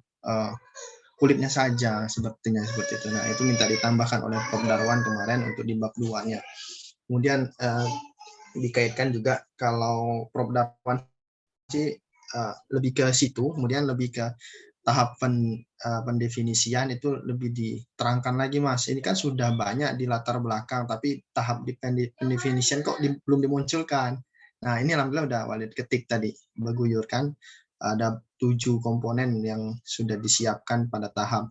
kulitnya saja sepertinya seperti itu. Nah itu minta ditambahkan oleh Prof. Darwan kemarin untuk di bab 2-nya. Kemudian dikaitkan juga kalau Prof. Darwan sih lebih ke situ, kemudian lebih ke tahap pendefinisian itu lebih diterangkan lagi Mas. Ini kan sudah banyak di latar belakang, tapi tahap di pendefinisian kok belum dimunculkan. Nah ini alhamdulillah udah Walid ketik tadi, berguyur kan. Ada 7 komponen yang sudah disiapkan pada tahap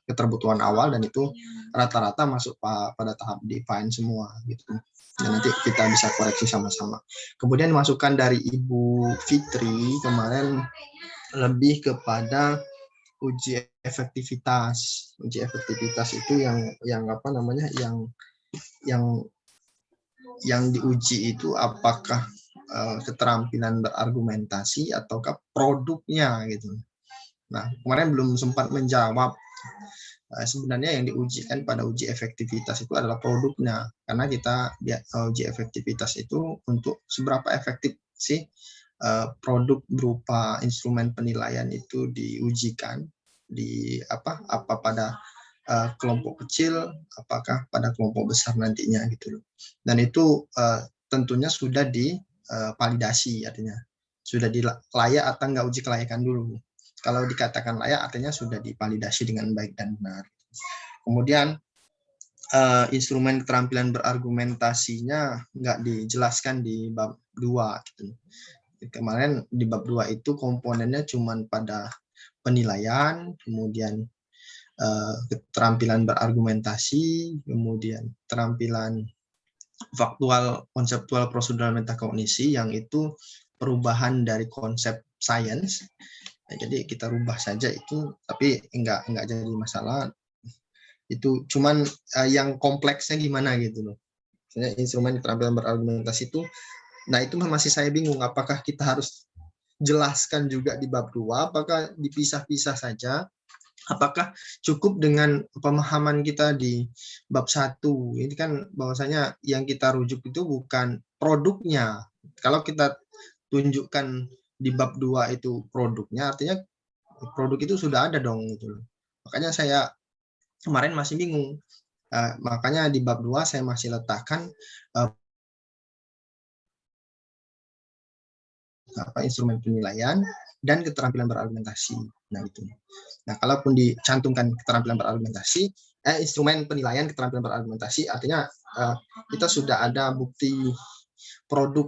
keterbutuhan awal dan itu rata-rata masuk pada tahap define semua gitu. Dan nanti kita bisa koreksi sama-sama. Kemudian masukan dari Ibu Fitri kemarin lebih kepada uji efektivitas. Uji efektivitas itu yang apa namanya yang diuji itu apakah keterampilan berargumentasi ataukah produknya gitu. Nah, kemarin belum sempat menjawab. Sebenarnya yang diujikan pada uji efektivitas itu adalah produknya, karena kita uji efektivitas itu untuk seberapa efektif sih produk berupa instrumen penilaian itu diujikan di apa pada kelompok kecil, apakah pada kelompok besar nantinya gitu loh. Dan itu tentunya sudah divalidasi, artinya sudah layak atau enggak uji kelayakan dulu. Kalau dikatakan layak artinya sudah divalidasi dengan baik dan benar. Kemudian instrumen keterampilan berargumentasinya enggak dijelaskan di bab 2 gitu. Kemarin di bab 2 itu komponennya cuma pada penilaian, kemudian keterampilan berargumentasi, kemudian keterampilan faktual, konseptual, prosedural, metakognisi yang itu perubahan dari konsep sains. Nah, jadi kita rubah saja itu, tapi enggak jadi masalah. Itu cuman yang kompleksnya gimana gitu loh. Misalnya instrumen keterampilan berargumentasi itu, nah itu masih saya bingung apakah kita harus jelaskan juga di bab 2, apakah dipisah-pisah saja. Apakah cukup dengan pemahaman kita di bab 1? Ini kan bahwasanya yang kita rujuk itu bukan produknya. Kalau kita tunjukkan di bab 2 itu produknya, artinya produk itu sudah ada dong gitu loh. Makanya saya kemarin masih bingung. Makanya di bab 2 saya masih letakkan instrumen penilaian dan keterampilan berargumentasi. Nah itu. Nah, kalaupun dicantumkan keterampilan berargumentasi, instrumen penilaian keterampilan berargumentasi, artinya kita sudah ada bukti produk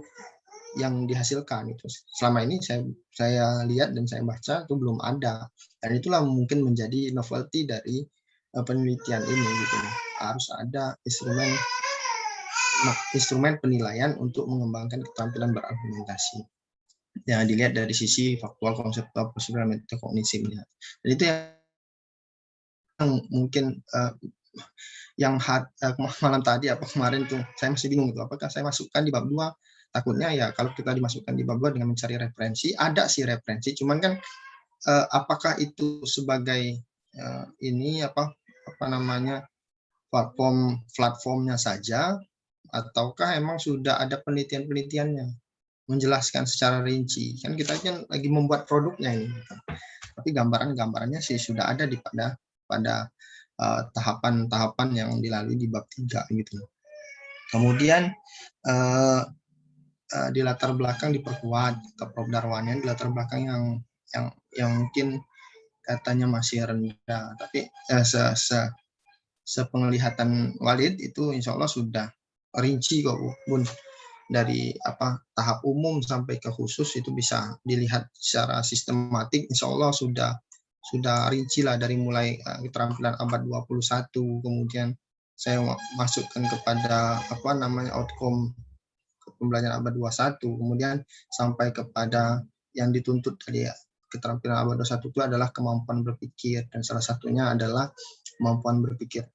yang dihasilkan itu. Selama ini saya lihat dan saya baca itu belum ada, dan itulah mungkin menjadi novelty dari penelitian ini gitu. Harus ada instrumen penilaian untuk mengembangkan keterampilan berargumentasi. Ya, dilihat dari sisi faktual, konseptual, prosedural, metakognisifnya. Dan itu yang mungkin yang malam tadi apa kemarin tuh saya masih bingung itu apakah saya masukkan di bab 2. Takutnya ya kalau kita dimasukkan di bab 2 dengan mencari referensi, ada sih referensi, cuman kan apakah itu sebagai ini apa namanya platformnya saja, ataukah emang sudah ada penelitiannya menjelaskan secara rinci. Kan kita kan lagi membuat produknya ini, tapi gambarannya sih sudah ada pada tahapan-tahapan yang dilalui di bab 3 gitu. Kemudian di latar belakang diperkuat ke Prof. Darwanian, di latar belakang yang mungkin katanya masih rendah, tapi sepenglihatan Walid itu insya Allah sudah rinci kok Bun. Dari tahap umum sampai ke khusus itu bisa dilihat secara sistematik, insya Allah sudah rinci lah, dari mulai keterampilan abad 21, kemudian saya masukkan kepada outcome pembelajaran abad 21, kemudian sampai kepada yang dituntut tadi ya, keterampilan abad 21 itu adalah kemampuan berpikir, dan salah satunya adalah kemampuan berpikir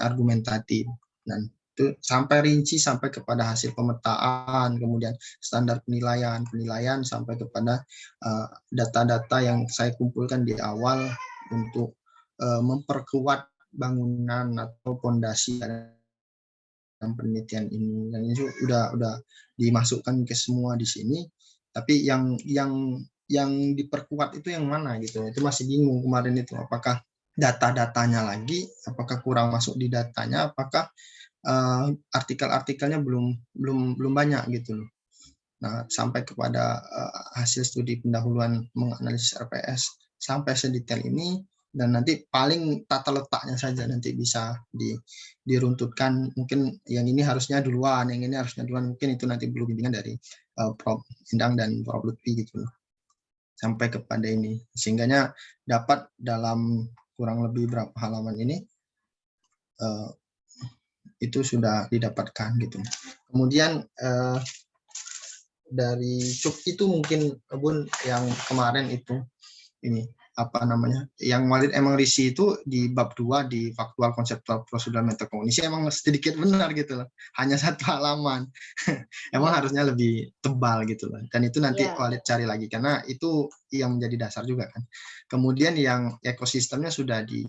argumentatif, dan itu sampai rinci sampai kepada hasil pemetaan, kemudian standar penilaian sampai kepada data-data yang saya kumpulkan di awal untuk memperkuat bangunan atau fondasi dalam penelitian ini. Dan itu udah dimasukkan ke semua di sini, tapi yang diperkuat itu yang mana gitu, itu masih bingung kemarin itu, apakah data-datanya lagi, apakah kurang masuk di datanya, apakah artikel-artikelnya belum banyak gitu loh. Nah, sampai kepada hasil studi pendahuluan menganalisis RPS sampai sedetail ini, dan nanti paling tata letaknya saja nanti bisa diruntutkan, mungkin yang ini harusnya duluan, yang ini harusnya duluan, mungkin itu nanti perlu bimbingan dari Prof. Endang dan Prof. Lutfi gitu loh, sampai kepada ini, sehingganya dapat dalam kurang lebih berapa halaman ini itu sudah didapatkan gitu. Kemudian dari cuk itu mungkin Bun yang kemarin itu ini yang Walid emang risi itu di bab 2 di faktual, konseptual, prosedural, metakognisi emang sedikit benar gitu loh, hanya 1 halaman. Emang harusnya lebih tebal gitu loh, dan itu nanti Walid cari lagi karena itu yang menjadi dasar juga kan. Kemudian yang ekosistemnya sudah di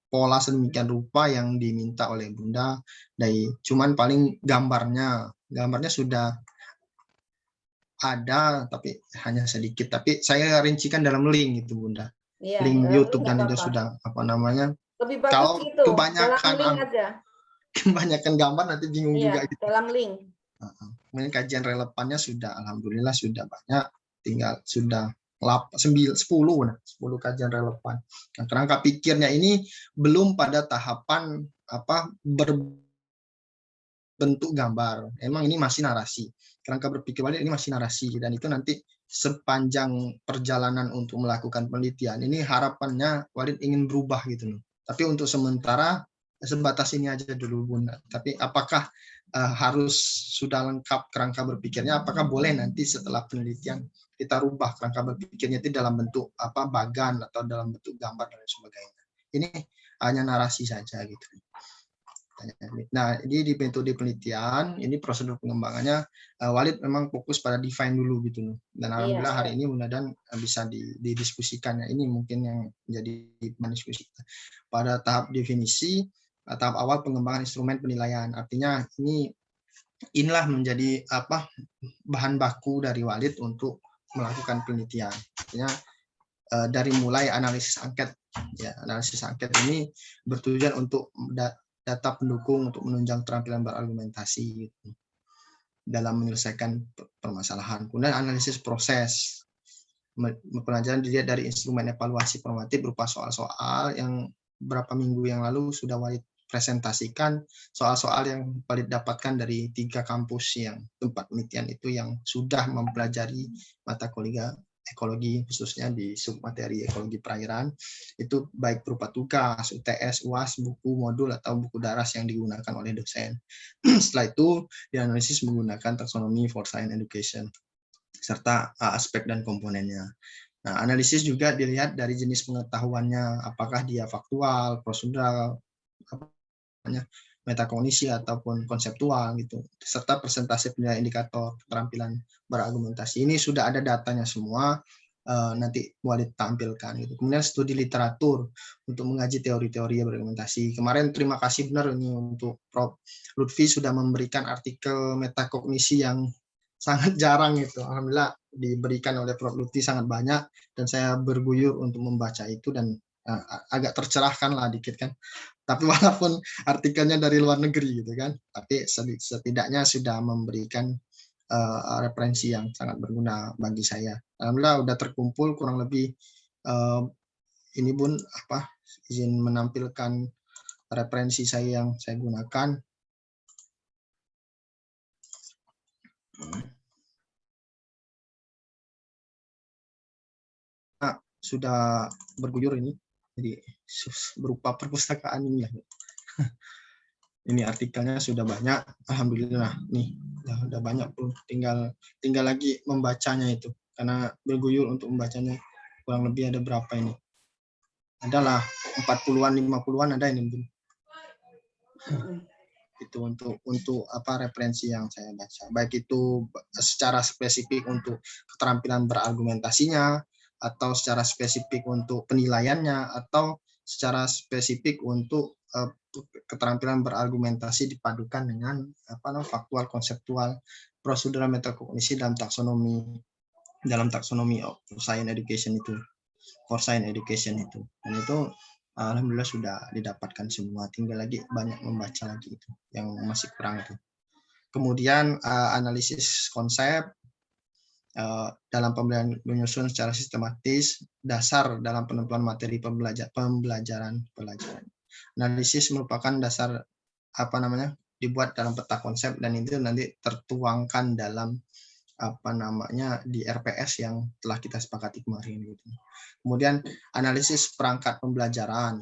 pola sedemikian rupa yang diminta oleh Bunda, dari cuman paling gambarnya sudah ada tapi hanya sedikit, tapi saya rincikan dalam link itu Bunda, link YouTube, dan itu sudah lebih bagus kalau itu kebanyakan gambar nanti bingung juga gitu. Dalam link. Kemudian kajian relevannya sudah alhamdulillah sudah banyak, tinggal sudah 10 kajian relevan. Nah, kerangka pikirnya ini belum pada tahapan berbentuk gambar. Emang ini masih narasi. Kerangka berpikir Walid ini masih narasi, dan itu nanti sepanjang perjalanan untuk melakukan penelitian ini harapannya Walid ingin berubah gitu loh. Tapi untuk sementara sebatas ini aja dulu Bunda. Tapi apakah harus sudah lengkap kerangka berpikirnya? Apakah boleh nanti setelah penelitian kita rubah kerangka berpikirnya itu dalam bentuk bagan atau dalam bentuk gambar dan sebagainya? Ini hanya narasi saja gitu. Nah, ini di metode penelitian, ini prosedur pengembangannya Walid memang fokus pada define dulu gitu loh. Dan alhamdulillah hari ini mudah-mudahan bisa didiskusikannya. Ini mungkin yang menjadi diskusi pada tahap definisi, tahap awal pengembangan instrumen penilaian. Artinya inilah menjadi bahan baku dari Walid untuk melakukan penelitian. Artinya dari mulai analisis angket, ya analisis angket ini bertujuan untuk data pendukung untuk menunjang keterampilan berargumentasi gitu, dalam menyelesaikan permasalahan. Kemudian analisis proses, pelajaran dilihat dari instrumen evaluasi formatif berupa soal-soal yang beberapa minggu yang lalu sudah Walid presentasikan soal-soal yang paling dapatkan dari 3 kampus yang tempat penelitian itu yang sudah mempelajari mata kuliah ekologi, khususnya di submateri ekologi perairan, itu baik berupa tugas, UTS, UAS, buku modul, atau buku daras yang digunakan oleh dosen. Setelah itu dianalisis menggunakan taksonomi for science education, serta aspek dan komponennya. Nah, analisis juga dilihat dari jenis pengetahuannya, apakah dia faktual, prosedural, metakognisi ataupun konseptual gitu, serta presentasi penilaian indikator keterampilan berargumentasi. Ini sudah ada datanya semua, nanti boleh ditampilkan gitu. Kemudian studi literatur untuk mengaji teori-teori berargumentasi. Kemarin terima kasih benar ini untuk Prof. Lutfi sudah memberikan artikel metakognisi yang sangat jarang itu. Alhamdulillah diberikan oleh Prof. Lutfi sangat banyak dan saya berguyur untuk membaca itu dan agak tercerahkan lah dikit kan. Tapi walaupun artikelnya dari luar negeri gitu kan, tapi setidaknya sudah memberikan referensi yang sangat berguna bagi saya. Alhamdulillah udah terkumpul kurang lebih ini Bun izin menampilkan referensi saya yang saya gunakan. Nah, sudah berguyur ini, jadi berupa perpustakaan ini ya. Ini artikelnya sudah banyak, alhamdulillah nih udah banyak pun, tinggal lagi membacanya itu, karena berguyur untuk membacanya. Kurang lebih ada berapa ini? Adalah 40-an 50-an ada ini Bun. Itu untuk referensi yang saya baca, baik itu secara spesifik untuk keterampilan berargumentasinya, atau secara spesifik untuk penilaiannya, atau secara spesifik untuk keterampilan berargumentasi dipadukan dengan faktual, konseptual, prosedural, metakognisi dalam taksonomi of science education itu, for science education itu. Dan itu alhamdulillah sudah didapatkan semua, tinggal lagi banyak membaca lagi itu yang masih kurang itu. Kemudian analisis konsep dalam pembelajaran menyusun secara sistematis dasar dalam penentuan materi pembelajaran. Analisis merupakan dasar dibuat dalam peta konsep, dan itu nanti tertuangkan dalam di RPS yang telah kita sepakati kemarin gitu. Kemudian analisis perangkat pembelajaran.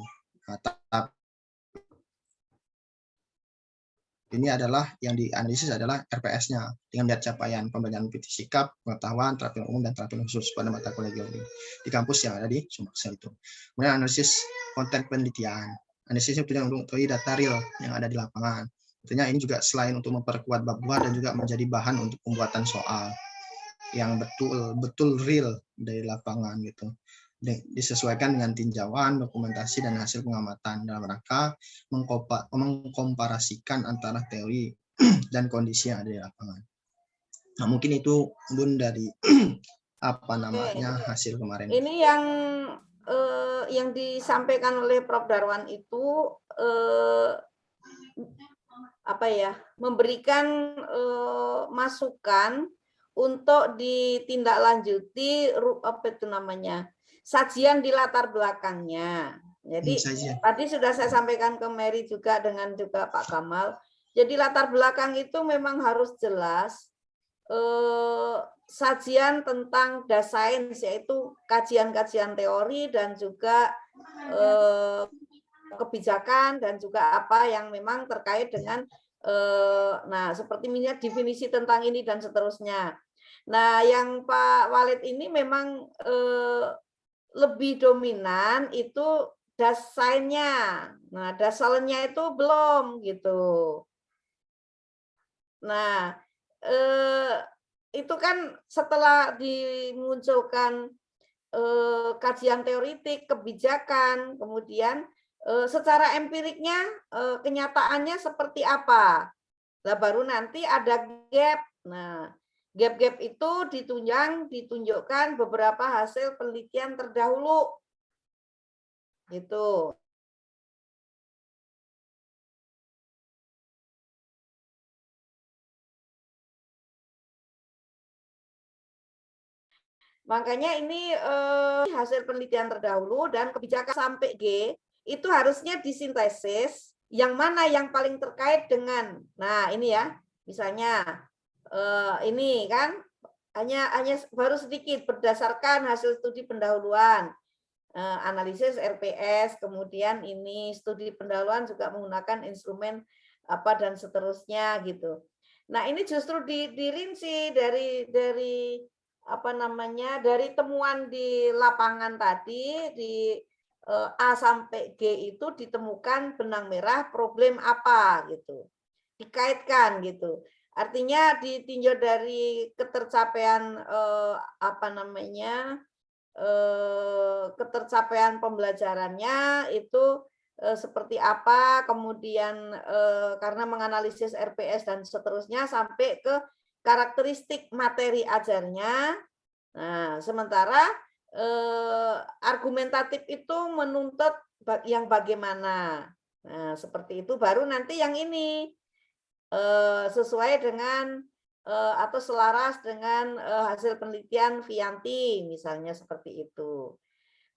Ini adalah yang dianalisis adalah RPS-nya dengan lihat capaian pembelajaran sikap, pengetahuan, terapi umum, dan terapi khusus pada mata kuliah geologi di kampus yang ada di Sumbaksel itu. Kemudian analisis konten penelitian. Analisis penelitian untuk mengetahui data real yang ada di lapangan. Tentunya ini juga selain untuk memperkuat bab buah dan juga menjadi bahan untuk pembuatan soal yang betul real dari lapangan gitu. Disesuaikan dengan tinjauan, dokumentasi, dan hasil pengamatan dalam rangka mengkomparasikan antara teori dan kondisi yang ada di lapangan. Nah, mungkin itu Bun dari hasil kemarin. Ini yang disampaikan oleh Prof. Darwan itu memberikan masukan untuk ditindaklanjuti sajian di latar belakangnya. Jadi tadi sudah saya sampaikan ke Mary juga dengan juga Pak Kamal. Jadi latar belakang itu memang harus jelas, sajian tentang sains, yaitu kajian-kajian teori dan juga kebijakan, dan juga apa yang memang terkait dengan seperti misalnya definisi tentang ini dan seterusnya. Nah, yang Pak Walid ini memang lebih dominan itu desainnya. Nah, dasalnya itu belum gitu. Nah, itu kan setelah dimunculkan kajian teoritik, kebijakan, kemudian secara empiriknya kenyataannya seperti apa. Nah, baru nanti ada gap. Nah, gap-gap itu ditunjukkan beberapa hasil penelitian terdahulu. Gitu. Makanya ini hasil penelitian terdahulu dan kebijakan sampai G itu harusnya disintesis Yang mana yang paling terkait dengan, nah ini ya, misalnya ini kan hanya baru sedikit berdasarkan hasil studi pendahuluan, analisis RPS, kemudian ini studi pendahuluan juga menggunakan instrumen apa dan seterusnya gitu. Nah ini justru dirinci dari apa namanya, dari temuan di lapangan tadi di A sampai G itu ditemukan benang merah problem apa gitu, dikaitkan gitu. Artinya ditinjau dari ketercapaian apa namanya, ketercapaian pembelajarannya itu seperti apa, kemudian karena menganalisis RPS dan seterusnya sampai ke karakteristik materi ajarnya. Nah, sementara argumentatif itu menuntut yang bagaimana. Nah, seperti itu baru nanti yang ini sesuai dengan atau selaras dengan hasil penelitian Vianti misalnya seperti itu.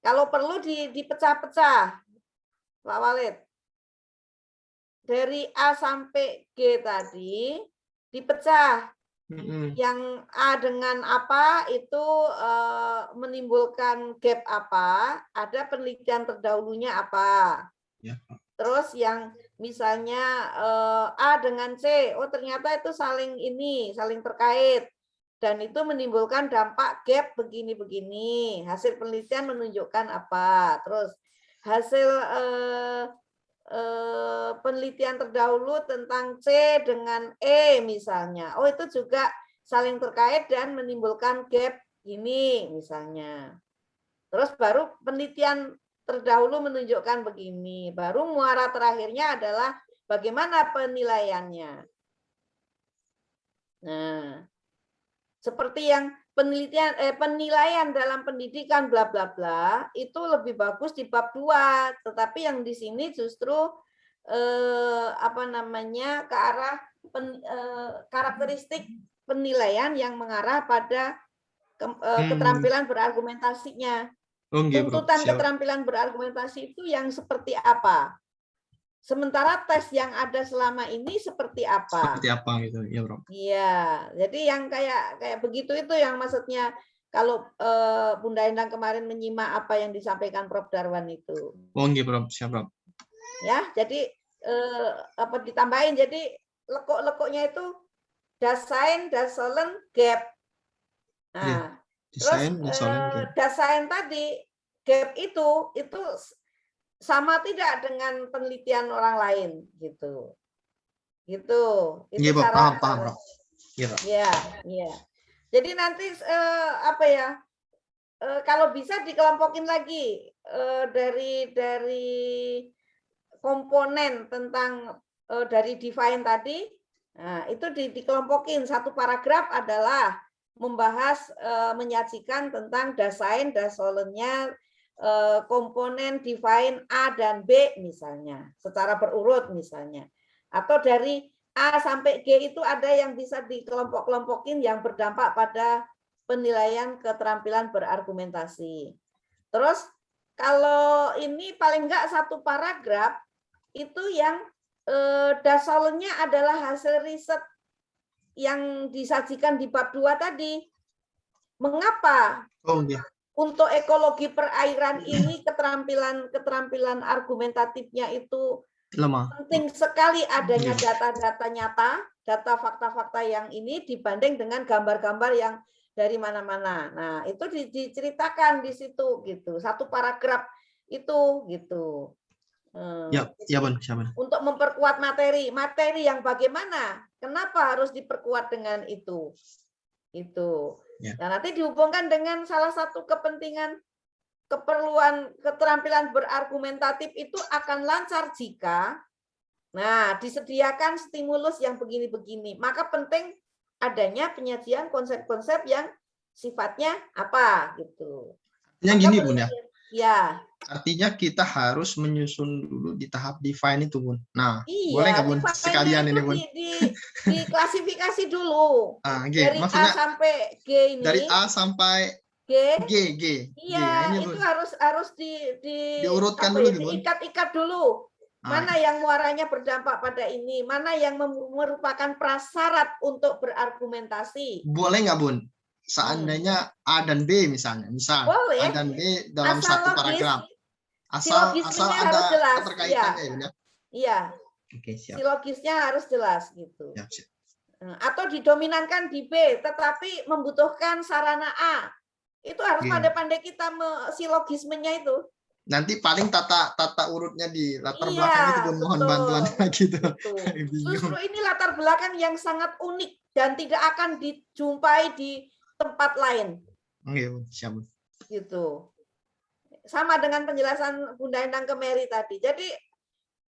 Kalau perlu dipecah-pecah, Pak Walid. Dari A sampai G tadi dipecah. Yang A dengan apa itu menimbulkan gap apa, ada penelitian terdahulunya apa. Ya. Terus yang misalnya A dengan C, oh ternyata itu saling terkait dan itu menimbulkan dampak gap begini-begini. Hasil penelitian menunjukkan apa. Terus hasil penelitian terdahulu tentang C dengan E misalnya. Oh itu juga saling terkait dan menimbulkan gap ini misalnya. Terus baru penelitian terdahulu menunjukkan begini. Baru muara terakhirnya adalah bagaimana penilaiannya. Nah, seperti yang penilaian dalam pendidikan bla bla bla itu lebih bagus di bab 2, tetapi yang di sini justru apa namanya ke arah karakteristik penilaian yang mengarah pada keterampilan berargumentasinya. Tuntutan keterampilan berargumentasi itu yang seperti apa? Sementara tes yang ada selama ini seperti apa? Seperti apa gitu, ya Bro? Iya, jadi yang kayak begitu itu yang maksudnya kalau Bunda Endang kemarin menyimak apa yang disampaikan Prof. Darwan itu. Oh, nggih, Bro. Siap, Bro. Ya, jadi apa ditambahin? Jadi lekuk-lekuknya itu Dasein, Dasolen, gap. Nah, Desain, terus gap. Dasein tadi gap itu sama tidak dengan penelitian orang lain gitu. Gitu. Itu Iya, cara paham, Bro. Iya, iya. Jadi nanti apa ya? Kalau bisa dikelompokin lagi dari komponen tentang dari define tadi. Nah, itu dikelompokin. Satu paragraf adalah membahas menyajikan tentang Dasein, Dasolennya komponen define A dan B misalnya, secara berurut misalnya. Atau dari A sampai G itu ada yang bisa dikelompok-kelompokin yang berdampak pada penilaian keterampilan berargumentasi. Terus kalau ini paling enggak satu paragraf itu yang Dasolennya adalah hasil riset yang disajikan di bab 2 tadi. Mengapa? Oh, iya. Untuk ekologi perairan ini keterampilan argumentatifnya itu lemah. Penting sekali adanya data-data nyata, data fakta-fakta yang ini dibanding dengan gambar-gambar yang dari mana-mana. Nah, itu diceritakan di situ gitu. Satu paragraf itu gitu. Ya, ya, Bun. Untuk memperkuat materi yang bagaimana? Kenapa harus diperkuat dengan itu? Itu. Ya. Nah, nanti dihubungkan dengan salah satu kepentingan keperluan keterampilan berargumentatif itu akan lancar jika disediakan stimulus yang begini-begini. Maka penting adanya penyajian konsep-konsep yang sifatnya apa gitu. Yang gini, Bun, ya. Ya. Artinya kita harus menyusun dulu di tahap define itu, Bun. Nah, iya, boleh nggak, Bun? Sekalian ini, Bun. Diklasifikasi dulu. Dari A sampai G ini. Dari A sampai G. Iya, Ini, itu Bun. harus diurutkan dulu, Bun. diikat-ikat dulu. Mana yang muaranya berdampak pada ini, mana yang merupakan prasyarat untuk berargumentasi. Boleh nggak, Bun? Seandainya A dan B misalnya, Boleh. A dan B dalam Asal satu logis. paragraf. Si Asal logisnya ada harus jelas. keterkaitannya ya, Bunda. Iya. Oke, siap. Si logisnya harus jelas gitu. Siap. Atau didominankan di B, tetapi membutuhkan sarana A. Itu harus pandai-pandai kita silogismenya itu. Nanti paling tata urutnya di latar Iya, belakang itu, Bun, mohon betul, bantuan lagi tuh. betul. Justru ini latar belakang yang sangat unik dan tidak akan dijumpai di tempat lain. Oke, siap. Gitu. Sama dengan penjelasan Bunda Endang ke Mary tadi. Jadi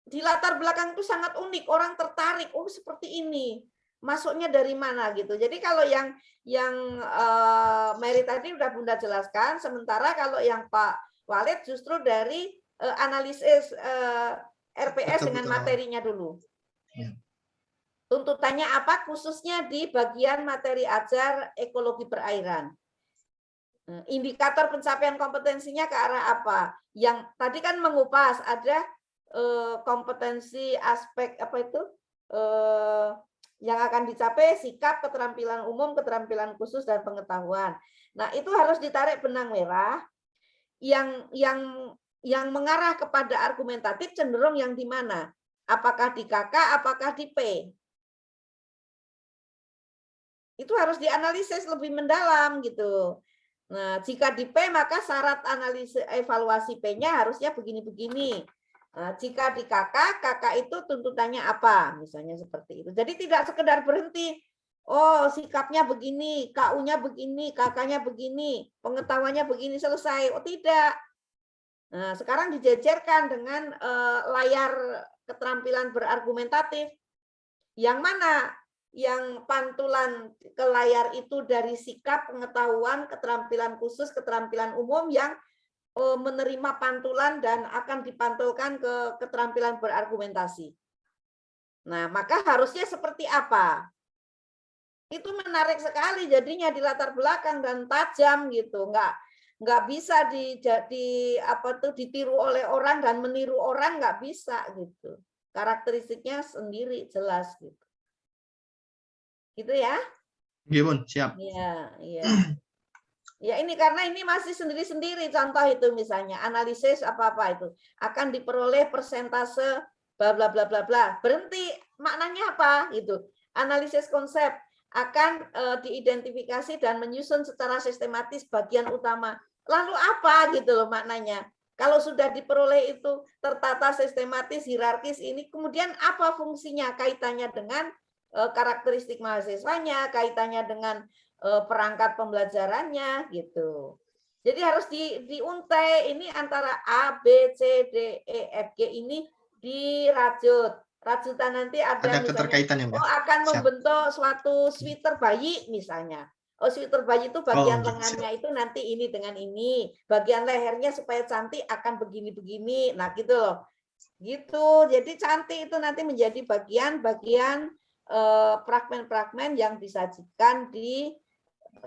di latar belakang itu sangat unik, orang tertarik, oh seperti ini. Masuknya dari mana gitu. Jadi kalau yang Mary tadi udah Bunda jelaskan, sementara kalau yang Pak Walid justru dari analisis RPS dengan materinya dulu. Ya. Tuntutannya apa? Khususnya di bagian materi ajar ekologi perairan. Indikator pencapaian kompetensinya ke arah apa? Yang tadi kan mengupas ada kompetensi aspek apa itu? Yang akan dicapai sikap, keterampilan umum, keterampilan khusus dan pengetahuan. Nah, itu harus ditarik benang merah. Yang mengarah kepada argumentatif cenderung yang di mana? Apakah di KK, apakah di P? Itu harus dianalisis lebih mendalam gitu. Nah, jika di P maka syarat analisis evaluasi P-nya harusnya begini-begini. Nah, jika di KK itu tuntutannya apa? Misalnya seperti itu. Jadi tidak sekedar berhenti. Oh, sikapnya begini, KU-nya begini, KK-nya begini, pengetahuannya begini, selesai. Oh, tidak. Nah, sekarang dijejerkan dengan layar keterampilan berargumentatif. Yang mana? Yang pantulan ke layar itu dari sikap, pengetahuan, keterampilan khusus, keterampilan umum yang menerima pantulan dan akan dipantulkan ke keterampilan berargumentasi. Nah, maka harusnya seperti apa? Itu menarik sekali jadinya di latar belakang dan tajam gitu, nggak bisa ditiru oleh orang dan meniru orang, nggak bisa gitu, karakteristiknya sendiri jelas gitu ya. Iya, Bun, siap. Iya. Ya ini karena ini masih sendiri-sendiri, contoh itu misalnya analisis apa-apa itu akan diperoleh persentase bla bla bla bla bla, berhenti, maknanya apa gitu. Analisis konsep akan diidentifikasi dan menyusun secara sistematis bagian utama. Lalu apa gitu loh maknanya. Kalau sudah diperoleh itu tertata sistematis, hierarkis ini, kemudian apa fungsinya, kaitannya dengan karakteristik mahasiswanya, kaitannya dengan perangkat pembelajarannya gitu. Jadi harus diuntai ini antara A, B, C, D, E, F, G ini dirajut. Rajutan nanti ada misalnya, akan membentuk suatu sweater bayi misalnya. Oh, sweater bayi itu bagian lengannya itu nanti ini dengan ini, bagian lehernya supaya cantik akan begini-begini. Nah, gitu loh. Gitu. Jadi cantik itu nanti menjadi bagian-bagian fragmen-fragmen yang disajikan di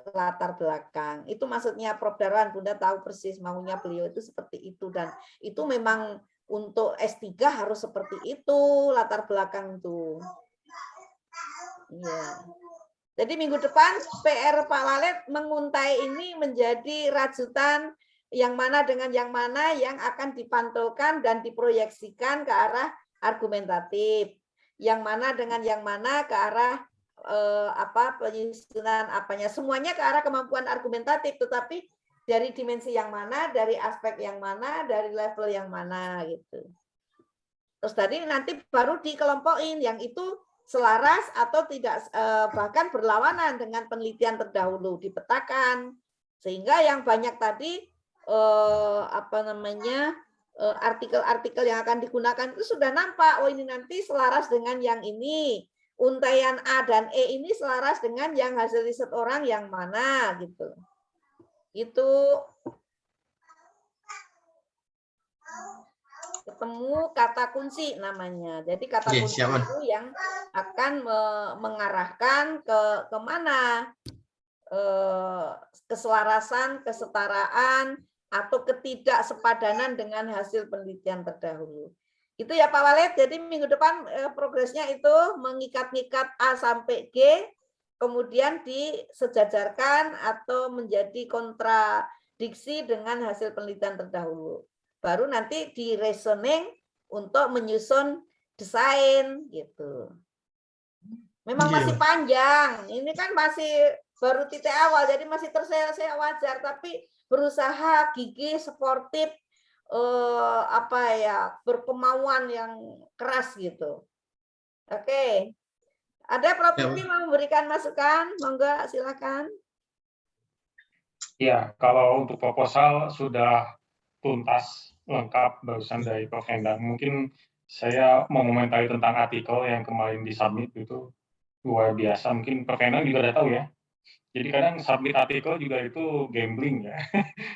latar belakang. Itu maksudnya Prof. Darwan, Bunda tahu persis maunya beliau itu seperti itu, dan itu memang untuk S3 harus seperti itu latar belakang itu. Iya. Jadi minggu depan PR Pak Walid menguntai ini menjadi rajutan yang mana dengan yang mana yang akan dipantulkan dan diproyeksikan ke arah argumentatif. Yang mana dengan yang mana ke arah penyusunan apanya. Semuanya ke arah kemampuan argumentatif, tetapi dari dimensi yang mana, dari aspek yang mana, dari level yang mana gitu. Terus tadi nanti baru dikelompokin yang itu selaras atau tidak, bahkan berlawanan dengan penelitian terdahulu, dipetakan sehingga yang banyak tadi artikel-artikel yang akan digunakan itu sudah nampak, oh ini nanti selaras dengan yang ini, untaian A dan E ini selaras dengan yang hasil riset orang yang mana gitu. Itu ketemu kata kunci namanya. Jadi kata kunci itu yang akan mengarahkan ke kemana, keselarasan, kesetaraan, atau ketidaksepadanan dengan hasil penelitian terdahulu. Itu ya Pak Walid, jadi minggu depan progresnya itu mengikat-ngikat A sampai G, kemudian disejajarkan atau menjadi kontradiksi dengan hasil penelitian terdahulu. Baru nanti di reasoning untuk menyusun desain gitu. Memang masih panjang, ini kan masih baru titik awal, jadi masih terseok-seok wajar, tapi berusaha gigih, sportif, berkemauan yang keras gitu. Oke, ada Prof. Vivi mau memberikan masukan? Monggo, silakan. Ya, kalau untuk proposal sudah tuntas lengkap barusan dari Prof. Endang. Mungkin saya mau mengomentari tentang artikel yang kemarin disubmit itu luar biasa. Mungkin Prof. Endang juga udah tahu ya. Jadi kadang submit artikel juga itu gambling ya.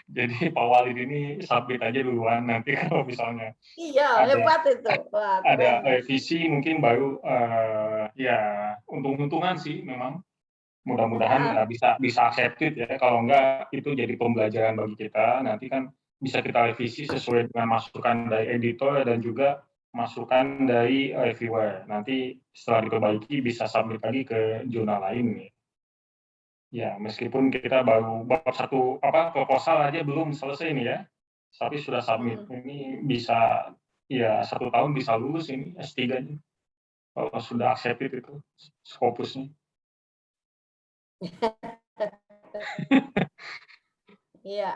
Jadi Pak Walid ini submit aja duluan, nanti kalau misalnya hebat itu. Wah, ada revisi mungkin baru ya untung-untungan sih memang. Mudah-mudahan bisa accepted ya. Kalau enggak itu jadi pembelajaran bagi kita. Nanti kan bisa kita revisi sesuai dengan masukan dari editor dan juga masukan dari reviewer. Nanti setelah diperbaiki bisa submit lagi ke jurnal lain nih. Ya, meskipun kita baru bab satu proposal aja belum selesai nih ya, tapi sudah submit. Ini bisa ya 1 tahun bisa lulus ini S3-nya. Kalau sudah accepted itu Scopusnya. Iya.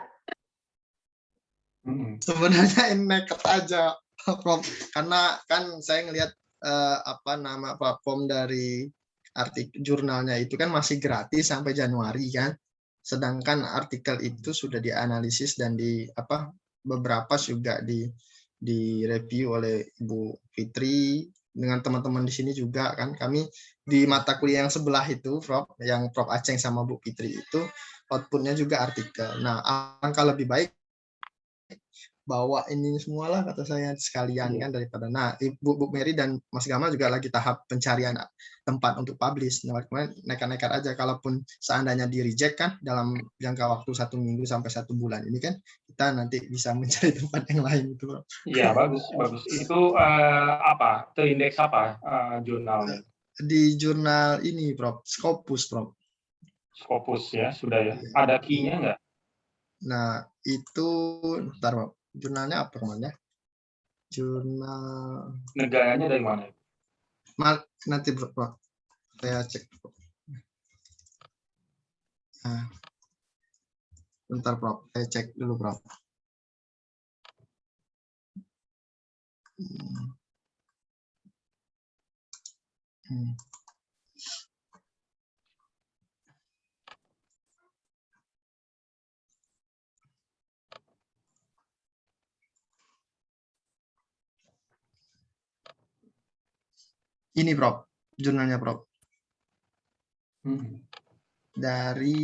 Sebenarnya ini nekat aja, Prof. Karena kan saya ngelihat platform dari artikel jurnalnya itu kan masih gratis sampai Januari kan. Sedangkan artikel itu sudah dianalisis dan beberapa juga di review oleh Ibu Fitri dengan teman-teman di sini juga kan. Kami di mata kuliah yang sebelah itu, Prof, yang Prof Aceng sama Bu Fitri itu outputnya juga artikel. Nah, angka lebih baik bawa ini semua lah kata saya sekalian kan daripada. Nah, Bu Mary dan Mas Gamal juga lagi tahap pencarian tempat untuk publish. Nah, kemarin nekat-nekat aja, kalaupun seandainya di reject kan dalam jangka waktu 1 minggu sampai 1 bulan ini kan kita nanti bisa mencari tempat yang lain itu. Iya, bagus. Itu terindeks apa jurnalnya? Di jurnal ini, Prof, Scopus, Prof. Scopus ya, sudah ya. Ada key-nya nggak? Nah, itu ntar, Prof. Jurnalnya apa namanya? Jurnal negaranya dari mana? Nanti, Prof. Saya cek. Nah, bentar, Prof. Saya cek dulu, Prof. Ini, Prof, jurnalnya, Prof. Dari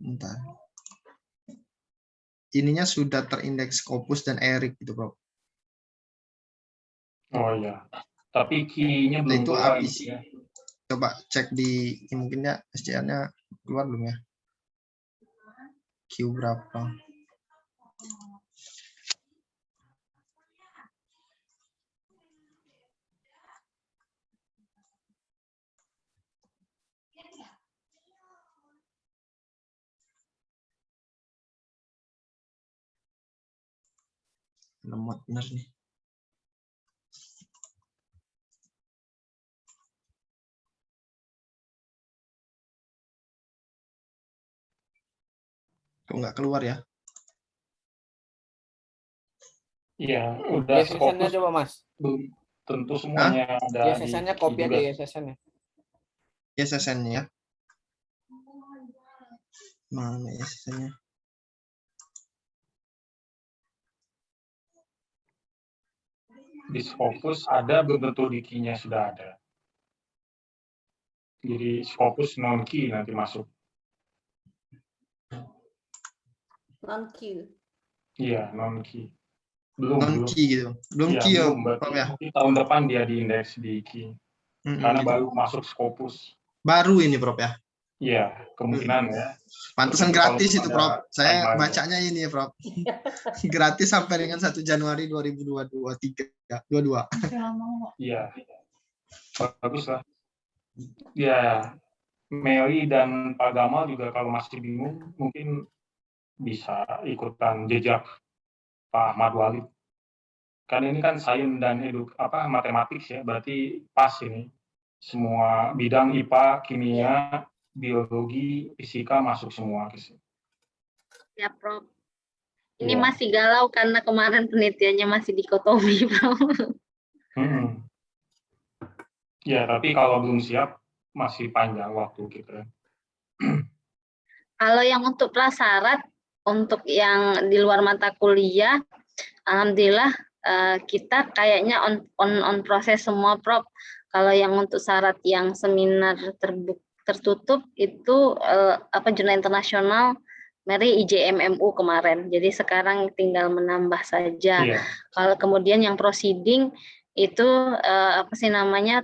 bentar. Ininya sudah terindeks Scopus dan Eric gitu, Prof. Oh iya. Tapi key-nya belum itu keluar. ya. Coba cek di mungkin ya SCR-nya keluar belum ya? Q berapa? Lemot bener nih. Kok nggak keluar ya? Iya, udah Scopus coba, Mas. Belum tentu semuanya ada. ISSN-nya copy aja ISSN-nya. ISSN-nya ya. Mana ISSN-nya? Di Scopus ada, belum tentu di key-nya sudah ada. Jadi Scopus non-key nanti masuk. Non-key. Iya, non-key. Belum key gitu. Belum key ya, Mungkin tahun depan dia diindeks di key. Karena baru masuk Scopus. Baru ini, Prof ya? Iya, kemungkinan ya. Pantesan Itu kalau gratis itu, ada Prof. Saya timeline-nya. bacanya ini ya, Prof. Gratis sampai dengan 1 Januari 2022. Iya, bagus lah. Ya, Meli dan Pak Gamal juga kalau masih bingung mungkin bisa ikutan jejak Pak Ahmad Walid. Kan ini kan sains dan matematik ya, berarti pas ini. Semua bidang IPA, kimia, biologi, fisika masuk semua ke sini. Ya, Prof. Ini Iya. masih galau karena kemarin penelitiannya masih dikotomi, Prof. Ya, tapi kalau belum siap masih panjang waktu kita. Kalau yang untuk prasyarat, untuk yang di luar mata kuliah, alhamdulillah kita kayaknya on proses semua, Prof. Kalau yang untuk syarat yang seminar tertutup itu jurnal internasional Mary IJMMU kemarin. Jadi sekarang tinggal menambah saja. Iya. Kalau kemudian yang proceeding itu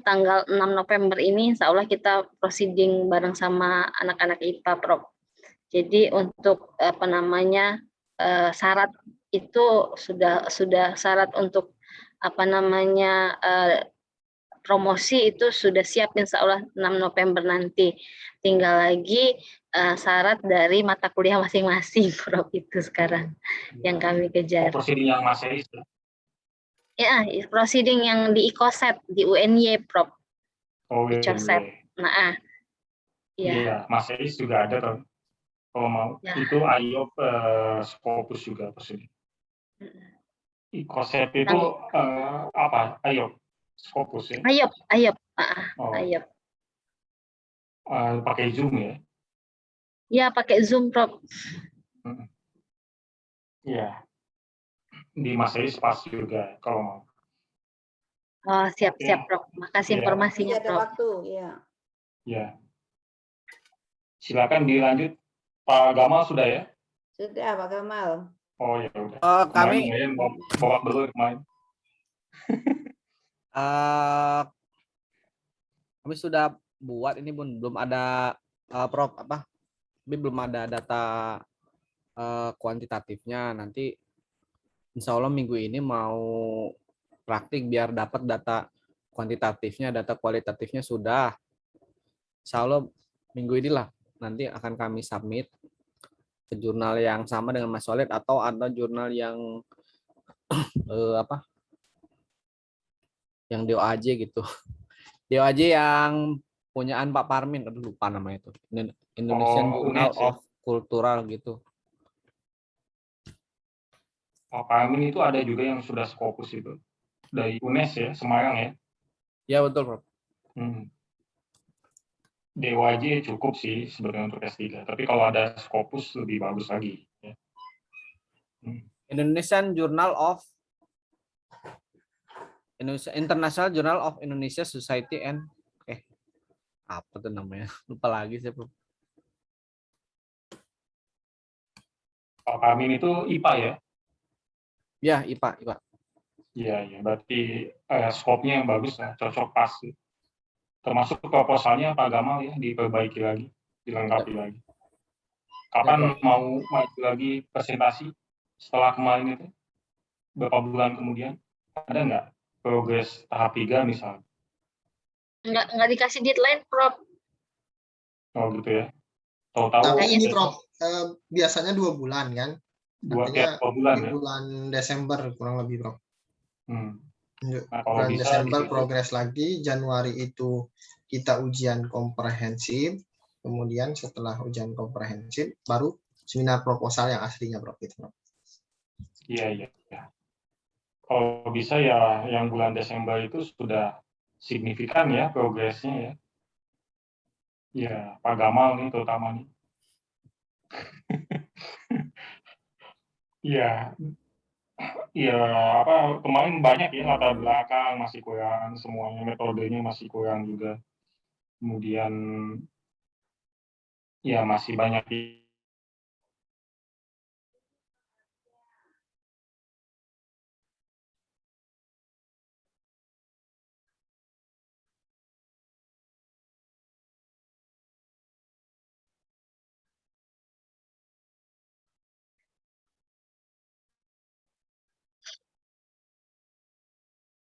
tanggal 6 November ini insya Allah kita proceeding bareng sama anak-anak IPA, Prof. Jadi untuk syarat itu sudah syarat untuk promosi itu sudah siap insya Allah 6 November nanti. Tinggal lagi syarat dari mata kuliah masing-masing, Prof. Itu sekarang yang kami kejar. Prosedur yang Masehi. Ya, proceeding yang di ICOSET, di UNY, Prof. Oh, ICOSET. Nah, iya, Masehi juga ada tuh. Kalau mau, ya. itu IOP Scopus juga prosedur. ICOSET itu apa? IOP Scopus ya? IOP. Oh. IOP. Pakai Zoom ya? Ya, pakai Zoom, Prof. Iya. Di Masehi pas juga kalau mau. Oh, siap, Prof. Makasih informasinya, ada Prof. waktu, ya. Ya. Silakan dilanjut. Pak Gamal sudah ya? Sudah, Pak Gamal. Oh ya udah. Kami bawa belur kemarin. Kami sudah buat ini, Bun. Belum ada Prof tapi belum ada data kuantitatifnya. Nanti insya Allah minggu ini mau praktik biar dapat data kuantitatifnya, data kualitatifnya sudah. Insya Allah minggu inilah nanti akan kami submit ke jurnal yang sama dengan Mas Walid atau ada jurnal yang yang DOAJ gitu. DOAJ yang punyaan Pak Parmin, aduh lupa namanya itu. Indonesian Journal of Cultural gitu. Pak Parmin itu ada juga yang sudah Scopus itu. Dari UNES ya, Semarang ya? Ya betul, Prof. DOAJ cukup sih sebenarnya untuk S3, tapi kalau ada Scopus lebih bagus lagi. Ya. Indonesian Journal of International Journal of Indonesia Society and apa tuh namanya? Lupa lagi saya, Prof. Pak Parmin itu IPA ya? Ya, IPA. Iya, berarti skopnya yang bagus lah, cocok pas. Termasuk proposalnya Pak Gamal ya, diperbaiki lagi, dilengkapi lagi. Kapan mau maju lagi presentasi setelah kemarin itu? Berapa bulan kemudian? Ada nggak progres tahap 3 misalnya? Nggak dikasih deadline, Prof. Oh gitu ya. Tahu-tahu. Tapi ini Prof, biasanya 2 bulan kan? Artinya 2 bulan di ya? bulan Desember kurang lebih, Prof. Nah, bulan Desember progres lagi, Januari itu kita ujian komprehensif, kemudian setelah ujian komprehensif baru seminar proposal yang aslinya, Prof. Gitu, Prof. Iya. Kalau bisa ya yang bulan Desember itu sudah signifikan ya progresnya ya. Ya, Pak Gamal nih terutama nih. Iya. Iya, kemarin banyak ya latar belakang masih kurang, semuanya metodenya masih kurang juga. Kemudian ya masih banyak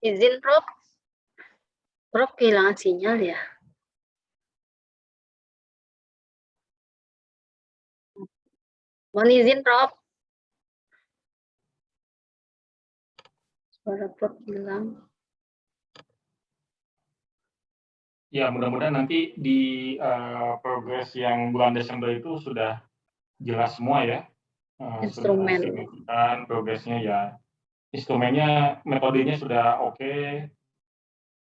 Izin, Prof. Prof kehilangan sinyal ya. Mohon izin, Prof. Suara Prof hilang. Ya, mudah-mudahan nanti di progres yang bulan Desember itu sudah jelas semua ya. Sudah Instrumen. signifikan progresnya ya. Instrumennya, metodenya sudah oke.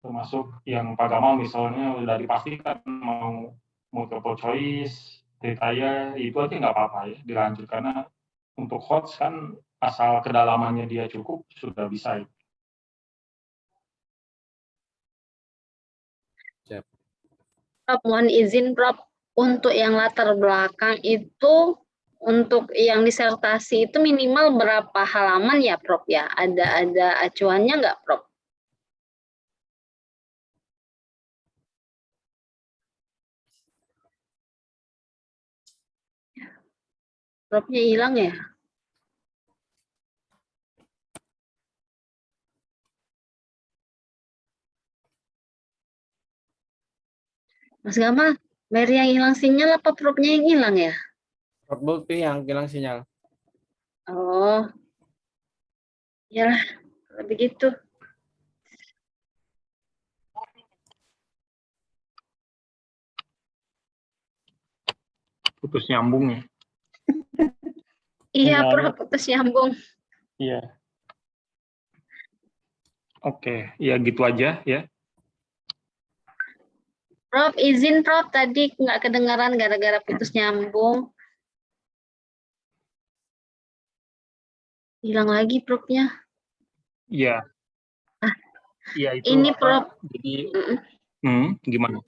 Termasuk yang Pak Gamal misalnya sudah dipastikan mau multiple choice, retire, itu aja nggak apa-apa ya dilanjut. Karena untuk HOTS kan asal kedalamannya dia cukup, sudah bisa. Prof, mohon izin, Prof. Untuk yang latar belakang itu, untuk yang disertasi itu minimal berapa halaman ya, Prof ya? Ada acuannya nggak, Prof? Profnya hilang ya? Mas Gamal, Mary yang hilang sinyal apa Profnya yang hilang ya? Prof Lutfi yang hilang sinyal. Oh, iyalah, kalau begitu. Putus nyambung ya. Iya, Sinyalnya. Prof, putus nyambung. Iya. Oke, ya gitu aja ya. Prof, izin Prof, tadi nggak kedengaran gara-gara putus nyambung. Hilang lagi Profnya. Iya. Iya itu. Ini Prof. Jadi, gimana?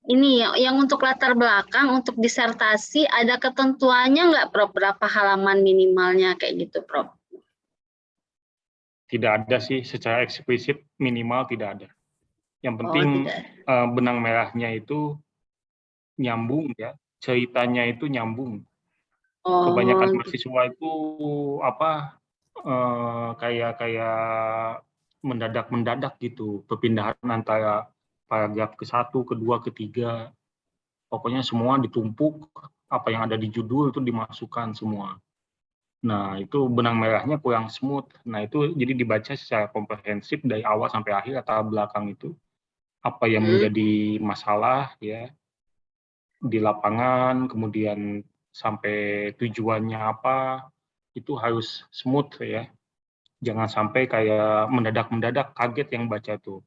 Ini yang untuk latar belakang, untuk disertasi, ada ketentuannya nggak, Prof? Berapa halaman minimalnya kayak gitu, Prof? Tidak ada sih, secara eksplisit minimal tidak ada. Yang penting benang merahnya itu nyambung ya, ceritanya itu nyambung. Kebanyakan mahasiswa itu kayak mendadak gitu, perpindahan antara paragraf ke-1, ke-2, ke-3. Pokoknya semua ditumpuk, apa yang ada di judul itu dimasukkan semua. Nah, itu benang merahnya kurang smooth. Nah, itu jadi dibaca secara komprehensif dari awal sampai akhir latar belakang itu. Apa yang menjadi masalah ya di lapangan, kemudian sampai tujuannya apa, itu harus smooth ya. Jangan sampai kayak mendadak-mendadak kaget yang baca tuh.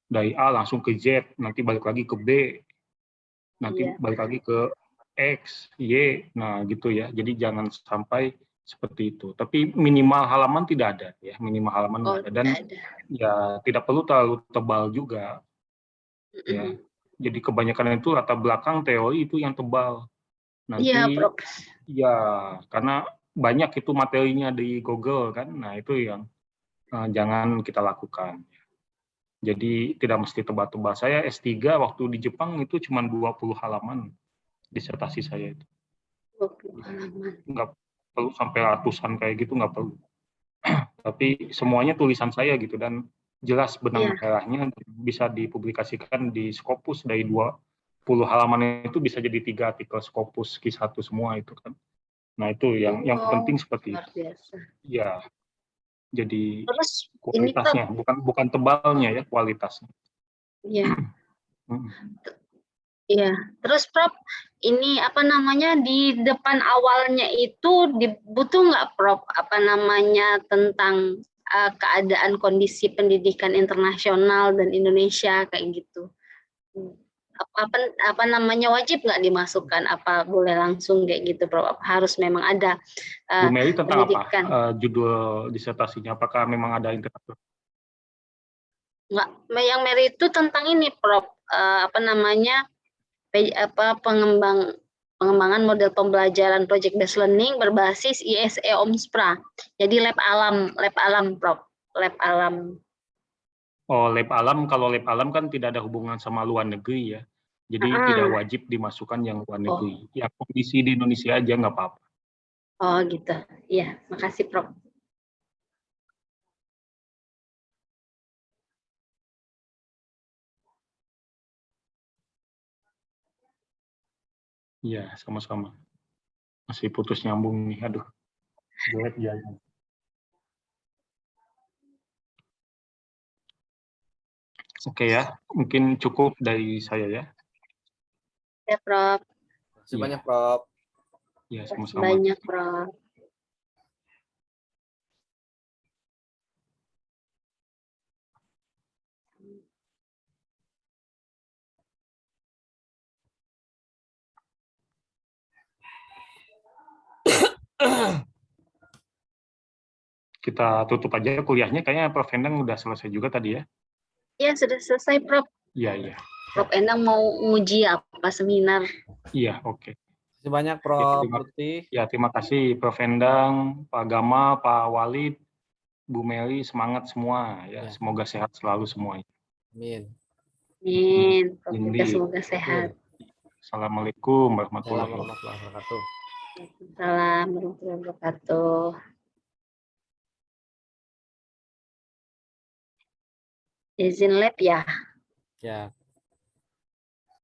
Dari A langsung ke Z, nanti balik lagi ke B, nanti balik lagi ke X, Y, nah gitu ya. Jadi jangan sampai seperti itu. Tapi minimal halaman tidak ada ya, minimal halaman tidak ada. Dan ya tidak perlu terlalu tebal juga. Ya. Jadi kebanyakan itu latar belakang teori itu yang tebal. Nanti ya karena banyak itu materinya di Google kan. Nah, itu yang jangan kita lakukan. Jadi tidak mesti tebal-tebal. Saya S3 waktu di Jepang itu cuma 20 halaman disertasi saya itu. 20 halaman. Nggak perlu sampai ratusan kayak gitu, nggak perlu. Tapi semuanya tulisan saya gitu, dan jelas benang merahnya bisa dipublikasikan di Scopus. Dari 20 halaman itu bisa jadi 3 artikel Scopus Q1 semua itu kan. Nah itu yang penting seperti itu. Ya. Jadi terus kualitasnya, bukan tebalnya ya, kualitasnya. Iya. Iya. Terus Prof, ini apa namanya di depan awalnya itu butuh nggak Prof tentang keadaan kondisi pendidikan internasional dan Indonesia kayak gitu? Apa namanya wajib nggak dimasukkan? Apa boleh langsung kayak gitu, Prof? Harus memang ada Bu Mary tentang pendidikan. Apa judul disertasinya? Apakah memang ada internasional? Nggak, yang Mary itu tentang ini, Prof. Pengembangan model pembelajaran project based learning berbasis ISE OMSPRA. Jadi lab alam, Prof. Lab alam. Oh, lab alam, kalau lab alam kan tidak ada hubungan sama luar negeri ya. Jadi tidak wajib dimasukkan yang luar negeri. Ya kondisi di Indonesia aja nggak apa-apa. Oh gitu. Iya, makasih Prof. Iya, sama-sama. Masih putus nyambung nih, aduh. Jelek jalan. Oke ya, mungkin cukup dari saya ya. Ya, Prof. Terima kasih Iya. banyak, Prof. Ya, Terima kasih sama-sama. banyak, Prof. Kita tutup aja kuliahnya, kayaknya Prof. Endang udah selesai juga tadi ya. Ya, sudah selesai, Prof. Iya, iya. Prof Endang mau nguji apa seminar? Iya, oke. Terima kasih banyak, Ya, Prof. Putih. terima kasih Prof. Endang, Pak Gama, Pak Walid, Bu Meli, semangat semua ya. Ya. Semoga sehat selalu semuanya. Amin. Amin. Prof juga Indi. semoga sehat. Assalamualaikum warahmatullahi Assalamualaikum wabarakatuh. warahmatullahi wabarakatuh. Waalaikumsalam warahmatullahi wabarakatuh. Izin lab ya. Ya.